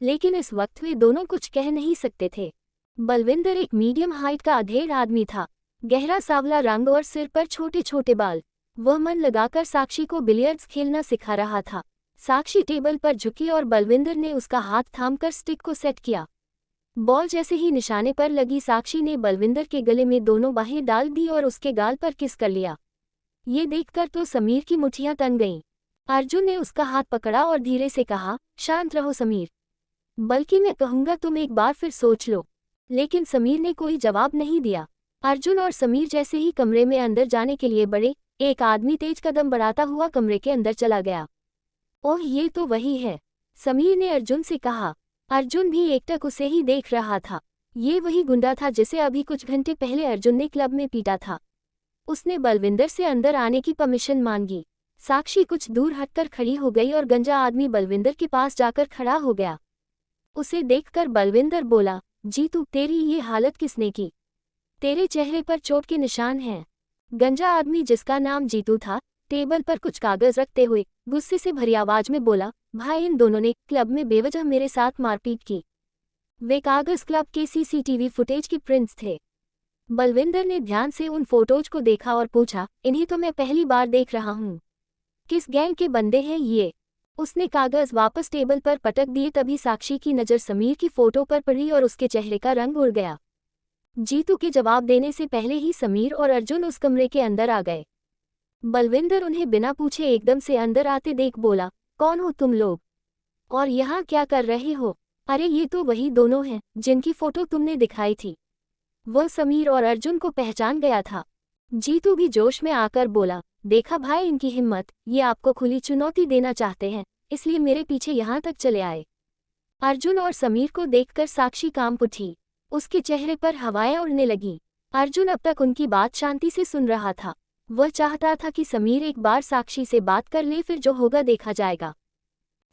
लेकिन इस वक्त वे दोनों कुछ कह नहीं सकते थे। बलविंदर एक मीडियम हाइट का अधेड़ आदमी था, गहरा सांवला रंग और सिर पर छोटे छोटे बाल। वह मन लगाकर साक्षी को बिलियर्ड्स खेलना सिखा रहा था। साक्षी टेबल पर झुकी और बलविंदर ने उसका हाथ थामकर स्टिक को सेट किया। बॉल जैसे ही निशाने पर लगी, साक्षी ने बलविंदर के गले में दोनों बाहें डाल दी और उसके गाल पर किस कर लिया। ये देखकर तो समीर की मुठ्ठियां तन गईं। अर्जुन ने उसका हाथ पकड़ा और धीरे से कहा, शांत रहो समीर, बल्कि मैं कहूँगा तुम एक बार फिर सोच लो। लेकिन समीर ने कोई जवाब नहीं दिया। अर्जुन और समीर जैसे ही कमरे में अंदर जाने के लिए बढ़े, एक आदमी तेज कदम बढ़ाता हुआ कमरे के अंदर चला गया। ओह, ये तो वही है, समीर ने अर्जुन से कहा। अर्जुन भी एकटक उसे ही देख रहा था। ये वही गुंडा था जिसे अभी कुछ घंटे पहले अर्जुन ने क्लब में पीटा था। उसने बलविंदर से अंदर आने की परमिशन मांगी। साक्षी कुछ दूर हटकर खड़ी हो गई और गंजा आदमी बलविंदर के पास जाकर खड़ा हो गया। उसे देखकर बलविंदर बोला, जीतू, तेरी ये हालत किसने की? तेरे चेहरे पर चोट के निशान हैं। गंजा आदमी, जिसका नाम जीतू था, टेबल पर कुछ कागज रखते हुए गुस्से से भरी आवाज में बोला, भाई, इन दोनों ने क्लब में बेवजह मेरे साथ मारपीट की। वे कागज क्लब के सीसीटीवी फुटेज की प्रिंट्स थे। बलविंदर ने ध्यान से उन फोटोज को देखा और पूछा, इन्हीं तो मैं पहली बार देख रहा हूँ। किस गैंग के बंदे हैं ये? उसने कागज वापस टेबल पर पटक दिए। तभी साक्षी की नज़र समीर की फोटो पर पड़ी और उसके चेहरे का रंग उड़ गया। जीतू के जवाब देने से पहले ही समीर और अर्जुन उस कमरे के अंदर आ गए। बलविंदर उन्हें बिना पूछे एकदम से अंदर आते देख बोला, कौन हो तुम लोग और यहाँ क्या कर रहे हो? अरे ये तो वही दोनों हैं जिनकी फोटो तुमने दिखाई थी। वह समीर और अर्जुन को पहचान गया था। जीतू भी जोश में आकर बोला, देखा भाई, इनकी हिम्मत, ये आपको खुली चुनौती देना चाहते हैं, इसलिए मेरे पीछे यहाँ तक चले आए। अर्जुन और समीर को देखकर साक्षी कांप उठी। उसके चेहरे पर हवाएं उड़ने लगीं। अर्जुन अब तक उनकी बात शांति से सुन रहा था। वह चाहता था कि समीर एक बार साक्षी से बात कर ले, फिर जो होगा देखा जाएगा।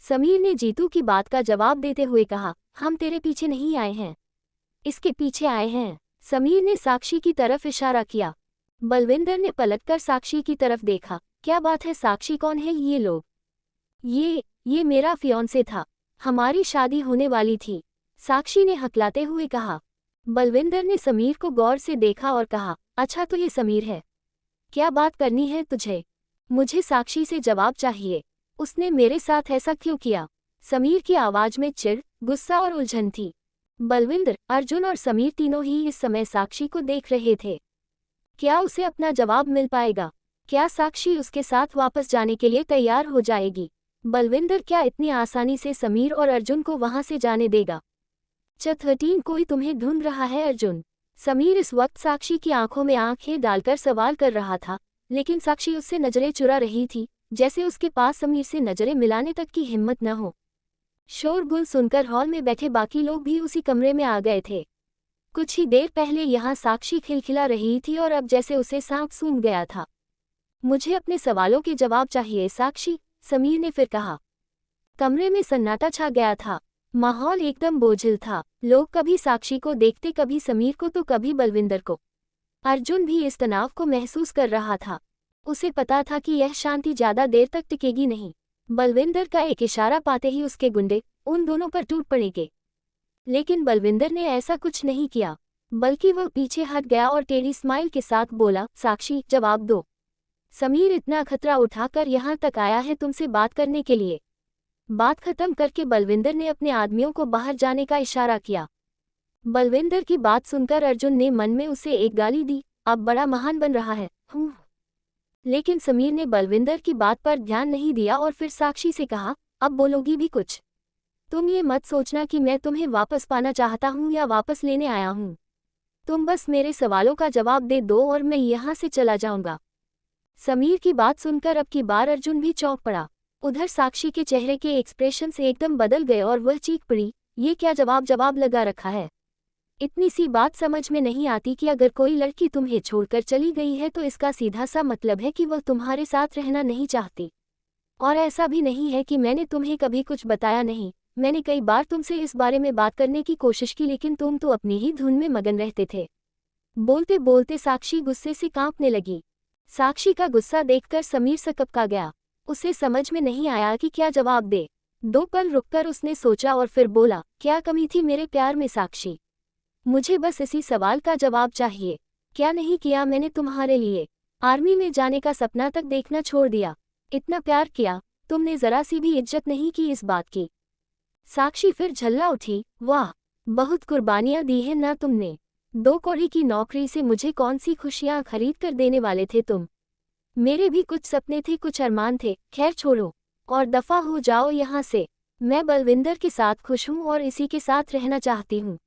समीर ने जीतू की बात का जवाब देते हुए कहा, हम तेरे पीछे नहीं आए हैं, इसके पीछे आए हैं। समीर ने साक्षी की तरफ इशारा किया। बलविंदर ने पलटकर साक्षी की तरफ देखा। क्या बात है साक्षी, कौन है ये लोग? ये मेरा फियांसे था, हमारी शादी होने वाली थी, साक्षी ने हकलाते हुए कहा। बलविंदर ने समीर को गौर से देखा और कहा, अच्छा तो ये समीर है, क्या बात करनी है तुझे? मुझे साक्षी से जवाब चाहिए, उसने मेरे साथ ऐसा क्यों किया? समीर की आवाज में चिढ़, गुस्सा और उलझन थी। बलविंदर, अर्जुन और समीर तीनों ही इस समय साक्षी को देख रहे थे। क्या उसे अपना जवाब मिल पाएगा? क्या साक्षी उसके साथ वापस जाने के लिए तैयार हो जाएगी? बलविंदर क्या इतनी आसानी से समीर और अर्जुन को वहां से जाने देगा? 13 कोई तुम्हें ढूंढ रहा है अर्जुन। समीर इस वक्त साक्षी की आंखों में आंखें डालकर सवाल कर रहा था, लेकिन साक्षी उससे नजरें चुरा रही थी, जैसे उसके पास समीर से नजरें मिलाने तक की हिम्मत न हो। शोरगुल सुनकर हॉल में बैठे बाकी लोग भी उसी कमरे में आ गए थे। कुछ ही देर पहले यहाँ साक्षी खिलखिला रही थी और अब जैसे उसे सांप सूंघ गया था। मुझे अपने सवालों के जवाब चाहिए साक्षी, समीर ने फिर कहा। कमरे में सन्नाटा छा गया था। माहौल एकदम बोझिल था। लोग कभी साक्षी को देखते, कभी समीर को तो कभी बलविंदर को। अर्जुन भी इस तनाव को महसूस कर रहा था। उसे पता था कि यह शांति ज्यादा देर तक टिकेगी नहीं। बलविंदर का एक इशारा पाते ही उसके गुंडे उन दोनों पर टूट पड़ेंगे, लेकिन बलविंदर ने ऐसा कुछ नहीं किया। बल्कि वह पीछे हट गया और टेढ़ी स्माइल के साथ बोला, साक्षी, जवाब दो। समीर इतना खतरा उठाकर यहाँ तक आया है तुमसे बात करने के लिए। बात खत्म करके बलविंदर ने अपने आदमियों को बाहर जाने का इशारा किया। बलविंदर की बात सुनकर अर्जुन ने मन में उसे एक गाली दी, अब बड़ा महान बन रहा है। लेकिन समीर ने बलविंदर की बात पर ध्यान नहीं दिया और फिर साक्षी से कहा, अब बोलोगी भी कुछ? तुम ये मत सोचना कि मैं तुम्हें वापस पाना चाहता हूँ या वापस लेने आया हूँ। तुम बस मेरे सवालों का जवाब दे दो और मैं यहाँ से चला जाऊंगा। समीर की बात सुनकर अब की बार अर्जुन भी चौंक पड़ा। उधर साक्षी के चेहरे के एक्सप्रेशन से एकदम बदल गए और वह चीख पड़ी, ये क्या जवाब लगा रखा है? इतनी सी बात समझ में नहीं आती कि अगर कोई लड़की तुम्हें छोड़कर चली गई है तो इसका सीधा सा मतलब है कि वह तुम्हारे साथ रहना नहीं चाहती। और ऐसा भी नहीं है कि मैंने तुम्हें कभी कुछ बताया नहीं। मैंने कई बार तुमसे इस बारे में बात करने की कोशिश की लेकिन तुम तो अपनी ही धुन में मगन रहते थे। बोलते बोलते साक्षी गुस्से से कांपने लगी। साक्षी का गुस्सा देखकर समीर सकपका गया। उसे समझ में नहीं आया कि क्या जवाब दे। 2 पल रुककर उसने सोचा और फिर बोला, क्या कमी थी मेरे प्यार में साक्षी? मुझे बस इसी सवाल का जवाब चाहिए। क्या नहीं किया मैंने तुम्हारे लिए? आर्मी में जाने का सपना तक देखना छोड़ दिया। इतना प्यार किया, तुमने जरा सी भी इज्जत नहीं की इस बात की। साक्षी फिर झल्ला उठी, वाह, बहुत कुर्बानियां दी हैं ना तुमने। 2 कौड़ी की नौकरी से मुझे कौन सी खुशियां खरीद कर देने वाले थे तुम? मेरे भी कुछ सपने थे, कुछ अरमान थे। खैर छोड़ो और दफा हो जाओ यहाँ से। मैं बलविंदर के साथ खुश हूँ और इसी के साथ रहना चाहती हूँ।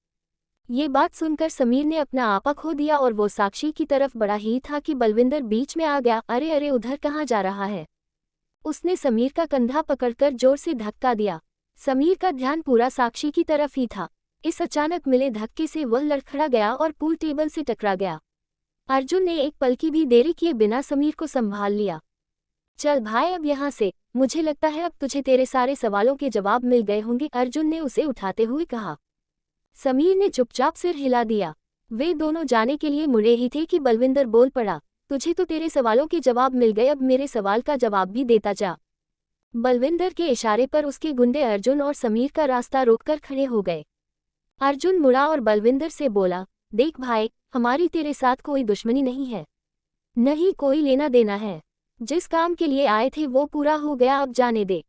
ये बात सुनकर समीर ने अपना आपा खो दिया और वो साक्षी की तरफ बढ़ा ही था कि बलविंदर बीच में आ गया। अरे अरे, उधर कहाँ जा रहा है? उसने समीर का कंधा पकड़कर जोर से धक्का दिया। समीर का ध्यान पूरा साक्षी की तरफ ही था। इस अचानक मिले धक्के से वह लड़खड़ा गया और पूल टेबल से टकरा गया। अर्जुन ने एक पल की भी देरी किए बिना समीर को संभाल लिया। चल भाई अब यहाँ से, मुझे लगता है अब तुझे तेरे सारे सवालों के जवाब मिल गए होंगे, अर्जुन ने उसे उठाते हुए कहा। समीर ने चुपचाप सिर हिला दिया। वे दोनों जाने के लिए मुड़े ही थे कि बलविंदर बोल पड़ा, तुझे तो तेरे सवालों के जवाब मिल गए, अब मेरे सवाल का जवाब भी देता जा। बलविंदर के इशारे पर उसके गुंडे अर्जुन और समीर का रास्ता रोककर खड़े हो गए। अर्जुन मुड़ा और बलविंदर से बोला, देख भाई, हमारी तेरे साथ कोई दुश्मनी नहीं है, न ही कोई लेना देना है। जिस काम के लिए आए थे वो पूरा हो गया, अब जाने दे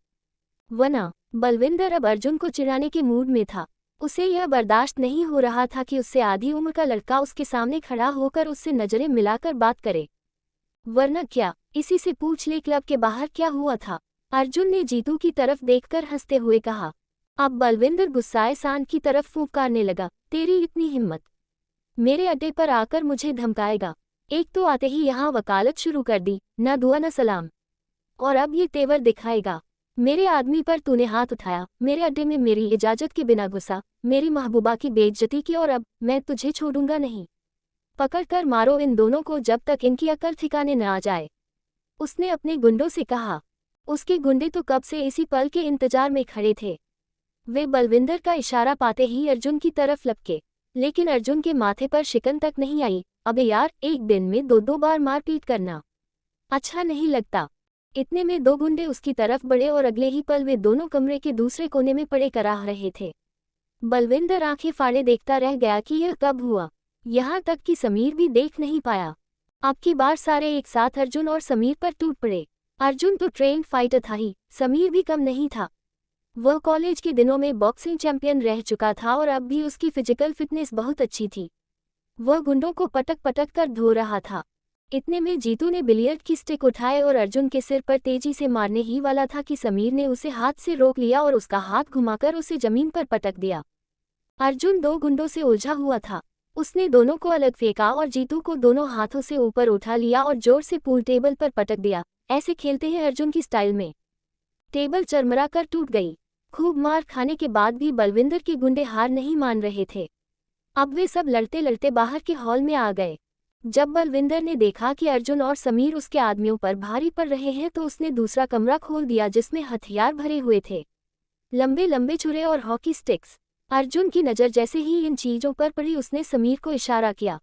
वरना। बलविंदर अब अर्जुन को चिढ़ाने के मूड में था। उसे यह बर्दाश्त नहीं हो रहा था कि उससे आधी उम्र का लड़का उसके सामने खड़ा होकर उससे नजरें मिलाकर बात करे। वरना क्या, इसी से पूछ ले क्लब के बाहर क्या हुआ था? अर्जुन ने जीतू की तरफ देखकर हंसते हुए कहा। अब बलविंदर गुस्साए सांड की तरफ फूंकारने लगा, तेरी इतनी हिम्मत, मेरे अड्डे पर आकर मुझे धमकाएगा? एक तो आते ही यहाँ वकालत शुरू कर दी, न दुआ न सलाम, और अब ये तेवर दिखाएगा। मेरे आदमी पर तूने हाथ उठाया, मेरे अड्डे में मेरी इजाजत के बिना घुसा, मेरी महबूबा की बेइज्जती की, और अब मैं तुझे छोड़ूंगा नहीं। पकड़ कर मारो इन दोनों को जब तक इनकी अकल ठिकाने न आ जाए, उसने अपने गुंडों से कहा। उसके गुंडे तो कब से इसी पल के इंतजार में खड़े थे। वे बलविंदर का इशारा पाते ही अर्जुन की तरफ लपके, लेकिन अर्जुन के माथे पर शिकन तक नहीं आई। अबे यार, एक दिन में 2-2 बार मारपीट करना अच्छा नहीं लगता। इतने में 2 गुंडे उसकी तरफ बढ़े और अगले ही पल वे दोनों कमरे के दूसरे कोने में पड़े कराह रहे थे। बलविंदर आंखें फाड़े देखता रह गया कि यह कब हुआ, यहाँ तक कि समीर भी देख नहीं पाया। अब की बार सारे एक साथ अर्जुन और समीर पर टूट पड़े। अर्जुन तो ट्रेन्ड फाइटर था ही, समीर भी कम नहीं था। वह कॉलेज के दिनों में बॉक्सिंग चैंपियन रह चुका था और अब भी उसकी फिजिकल फिटनेस बहुत अच्छी थी। वह गुंडों को पटक पटक कर धो रहा था। इतने में जीतू ने बिलियर्ड की स्टिक उठाए और अर्जुन के सिर पर तेजी से मारने ही वाला था कि समीर ने उसे हाथ से रोक लिया और उसका हाथ घुमाकर उसे जमीन पर पटक दिया। अर्जुन 2 गुंडों से उलझा हुआ था। उसने दोनों को अलग फेंका और जीतू को दोनों हाथों से ऊपर उठा लिया और जोर से पूल टेबल पर पटक दिया। ऐसे खेलते हैं अर्जुन की स्टाइल में। टेबल चरमरा कर टूट गई। खूब मार खाने के बाद भी बलविंदर के गुंडे हार नहीं मान रहे थे। अब वे सब लड़ते लड़ते बाहर के हॉल में आ गए। जब बलविंदर ने देखा कि अर्जुन और समीर उसके आदमियों पर भारी पड़ रहे हैं तो उसने दूसरा कमरा खोल दिया जिसमें हथियार भरे हुए थे, लंबे लंबे छुरे और हॉकी स्टिक्स। अर्जुन की नज़र जैसे ही इन चीजों पर पड़ी उसने समीर को इशारा किया।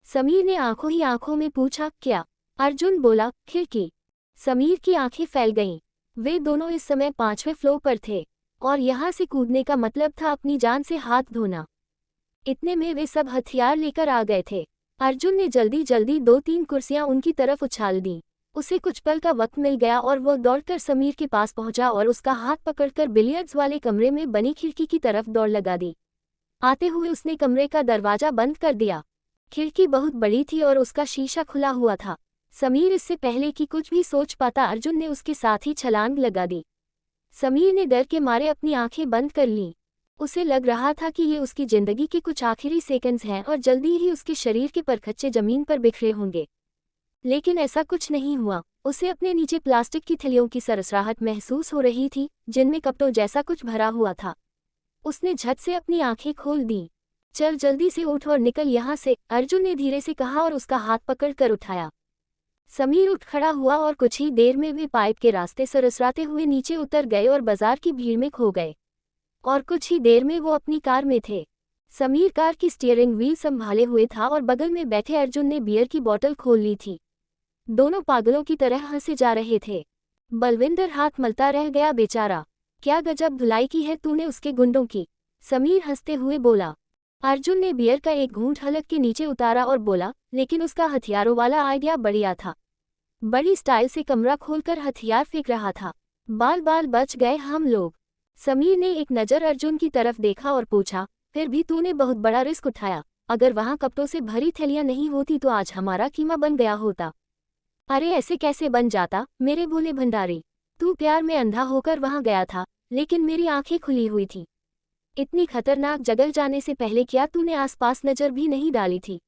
समीर ने आंखों ही आंखों में पूछा, क्या? अर्जुन बोला, खिड़की। समीर की आंखें फैल गईं। वे दोनों इस समय 5वें फ्लोर पर थे और यहाँ से कूदने का मतलब था अपनी जान से हाथ धोना। इतने में वे सब हथियार लेकर आ गए थे। अर्जुन ने जल्दी जल्दी 2-3 कुर्सियां उनकी तरफ उछाल दी। उसे कुछ पल का वक्त मिल गया और वो दौड़कर समीर के पास पहुंचा और उसका हाथ पकड़कर बिलियर्ड्स वाले कमरे में बनी खिड़की की तरफ दौड़ लगा दी। आते हुए उसने कमरे का दरवाजा बंद कर दिया। खिड़की बहुत बड़ी थी और उसका शीशा खुला हुआ था। समीर इससे पहले कि कुछ भी सोच पाता अर्जुन ने उसके साथ ही छलांग लगा दी। समीर ने डर के मारे अपनी आंखें बंद कर लीं। उसे लग रहा था कि ये उसकी जिंदगी के कुछ आखिरी सेकंड्स हैं और जल्दी ही उसके शरीर के परखच्चे जमीन पर बिखरे होंगे। लेकिन ऐसा कुछ नहीं हुआ। उसे अपने नीचे प्लास्टिक की थैलियों की सरसराहट महसूस हो रही थी, जिनमें कपड़ों जैसा कुछ भरा हुआ था। उसने झट से अपनी आंखें खोल दी। चल जल्दी से उठ और निकल यहाँ से, अर्जुन ने धीरे से कहा और उसका हाथ पकड़ कर उठाया। समीर उठ खड़ा हुआ और कुछ ही देर में वे पाइप के रास्ते सरसराते हुए नीचे उतर गए और बाजार की भीड़ में खो गए। और कुछ ही देर में वो अपनी कार में थे। समीर कार की स्टीयरिंग व्हील संभाले हुए था और बगल में बैठे अर्जुन ने बियर की बोतल खोल ली थी। दोनों पागलों की तरह हंसे जा रहे थे। बलविंदर हाथ मलता रह गया, बेचारा। क्या गजब धुलाई की है तूने उसके गुंडों की, समीर हंसते हुए बोला। अर्जुन ने बियर का एक घूंट हलक के नीचे उतारा और बोला, लेकिन उसका हथियारों वाला आइडिया बढ़िया था। बड़ी स्टाइल से कमरा खोलकर हथियार फेंक रहा था। बाल बाल बच गए हम लोग। समीर ने एक नज़र अर्जुन की तरफ देखा और पूछा, फिर भी तूने बहुत बड़ा रिस्क उठाया। अगर वहां कपड़ों से भरी थैलियां नहीं होती तो आज हमारा कीमा बन गया होता। अरे ऐसे कैसे बन जाता मेरे भोले भंडारी। तू प्यार में अंधा होकर वहां गया था, लेकिन मेरी आंखें खुली हुई थी। इतनी खतरनाक जगह जाने से पहले क्या तूने आसपास नजर भी नहीं डाली थी?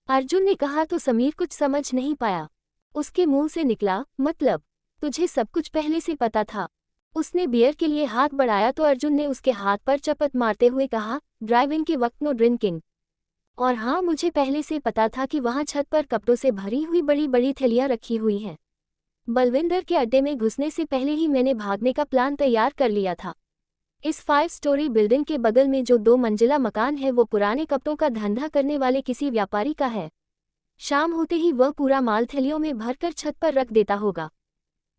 अर्जुन ने कहा तो समीर कुछ समझ नहीं पाया। उसके मुंह से निकला, मतलब तुझे सब कुछ पहले से पता था? उसने बियर के लिए हाथ बढ़ाया तो अर्जुन ने उसके हाथ पर चपत मारते हुए कहा, ड्राइविंग के वक्त नो ड्रिंकिंग। और हाँ, मुझे पहले से पता था कि वहां छत पर कपड़ों से भरी हुई बड़ी बड़ी थैलियां रखी हुई हैं। बलविंदर के अड्डे में घुसने से पहले ही मैंने भागने का प्लान तैयार कर लिया था। इस 5 स्टोरी बिल्डिंग के बगल में जो 2 मंजिला मकान है वो पुराने कपड़ों का धंधा करने वाले किसी व्यापारी का है। शाम होते ही वह पूरा माल थैलियों में भरकर छत पर रख देता होगा।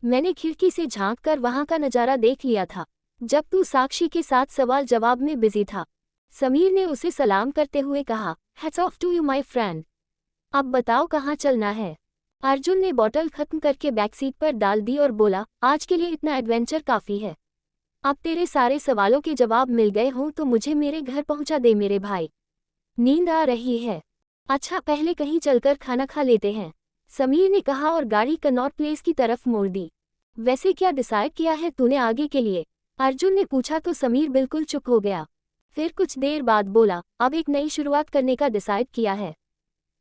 मैंने खिड़की से झांक कर वहां का नज़ारा देख लिया था, जब तू साक्षी के साथ सवाल जवाब में बिजी था। समीर ने उसे सलाम करते हुए कहा, hats off to you my friend. अब बताओ कहाँ चलना है? अर्जुन ने बोतल खत्म करके बैक सीट पर डाल दी और बोला, आज के लिए इतना एडवेंचर काफ़ी है। अब तेरे सारे सवालों के जवाब मिल गए हों तो मुझे मेरे घर पहुंचा दे मेरे भाई। नींद आ रही है। अच्छा पहले कहीं चलकर खाना खा लेते हैं, समीर ने कहा और गाड़ी कनॉट प्लेस की तरफ मोड़ दी। वैसे क्या डिसाइड किया है तूने आगे के लिए? अर्जुन ने पूछा तो समीर बिल्कुल चुप हो गया। फिर कुछ देर बाद बोला, अब एक नई शुरुआत करने का डिसाइड किया है,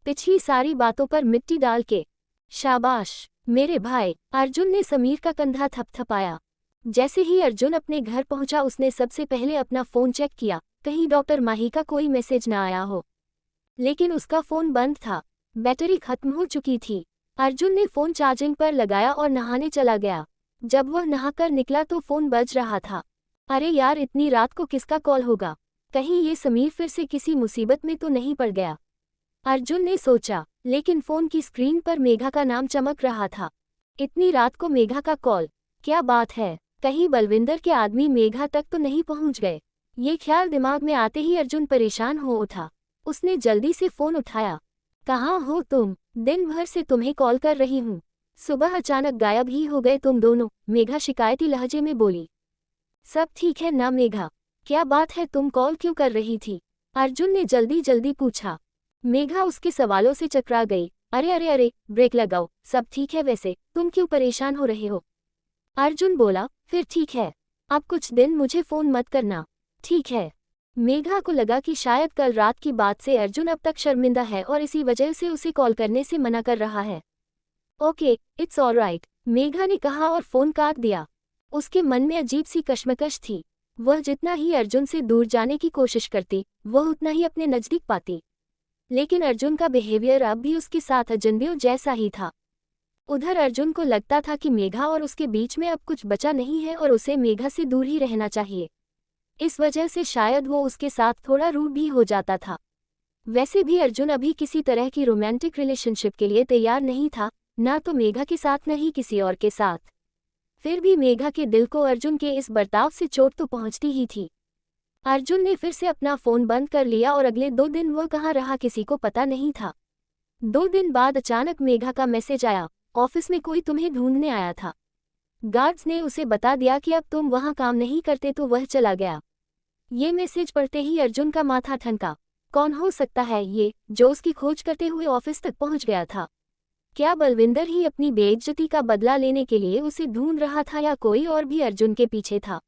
पिछली सारी बातों पर मिट्टी डाल के। शाबाश मेरे भाई, अर्जुन ने समीर का कंधा थपथपाया। जैसे ही अर्जुन अपने घर पहुंचा उसने सबसे पहले अपना फ़ोन चेक किया, कहीं डॉक्टर माही का कोई मैसेज न आया हो। लेकिन उसका फ़ोन बंद था, बैटरी खत्म हो चुकी थी। अर्जुन ने फ़ोन चार्जिंग पर लगाया और नहाने चला गया। जब वह नहाकर निकला तो फ़ोन बज रहा था। अरे यार, इतनी रात को किसका कॉल होगा? कहीं ये समीर फिर से किसी मुसीबत में तो नहीं पड़ गया? अर्जुन ने सोचा, लेकिन फ़ोन की स्क्रीन पर मेघा का नाम चमक रहा था। इतनी रात को मेघा का कॉल, क्या बात है? कहीं बलविंदर के आदमी मेघा तक तो नहीं पहुंच गए? ये ख्याल दिमाग में आते ही अर्जुन परेशान हो उठा। उसने जल्दी से फ़ोन उठाया। कहाँ हो तुम? दिन भर से तुम्हें कॉल कर रही हूँ, सुबह अचानक गायब ही हो गए तुम दोनों, मेघा शिकायती लहजे में बोली। सब ठीक है ना मेघा? क्या बात है, तुम कॉल क्यों कर रही थी? अर्जुन ने जल्दी जल्दी पूछा। मेघा उसके सवालों से चकरा गई। अरे अरे अरे, ब्रेक लगाओ, सब ठीक है, वैसे तुम क्यों परेशान हो रहे हो? अर्जुन बोला, फिर ठीक है, अब कुछ दिन मुझे फ़ोन मत करना, ठीक है? मेघा को लगा कि शायद कल रात की बात से अर्जुन अब तक शर्मिंदा है और इसी वजह से उसे कॉल करने से मना कर रहा है। ओके, इट्स ऑलराइट, मेघा ने कहा और फ़ोन काट दिया। उसके मन में अजीब सी कश्मकश थी। वह जितना ही अर्जुन से दूर जाने की कोशिश करती, वह उतना ही अपने नज़दीक पाती। लेकिन अर्जुन का बिहेवियर अब भी उसके साथ अजनबियों जैसा ही था। उधर अर्जुन को लगता था कि मेघा और उसके बीच में अब कुछ बचा नहीं है और उसे मेघा से दूर ही रहना चाहिए। इस वजह से शायद वो उसके साथ थोड़ा रूड भी हो जाता था। वैसे भी अर्जुन अभी किसी तरह की रोमांटिक रिलेशनशिप के लिए तैयार नहीं था, ना तो मेघा के साथ न ही किसी और के साथ। फिर भी मेघा के दिल को अर्जुन के इस बर्ताव से चोट तो पहुंचती ही थी। अर्जुन ने फिर से अपना फोन बंद कर लिया और अगले 2 दिन वह कहाँ रहा किसी को पता नहीं था। 2 दिन बाद अचानक मेघा का मैसेज आया, ऑफिस में कोई तुम्हें ढूंढने आया था। गार्ड्स ने उसे बता दिया कि अब तुम वहां काम नहीं करते तो वह चला गया। ये मैसेज पढ़ते ही अर्जुन का माथा ठनका। कौन हो सकता है ये, जो उसकी खोज करते हुए ऑफिस तक पहुंच गया था? क्या बलविंदर ही अपनी बेइज्जती का बदला लेने के लिए उसे ढूंढ रहा था या कोई और भी अर्जुन के पीछे था?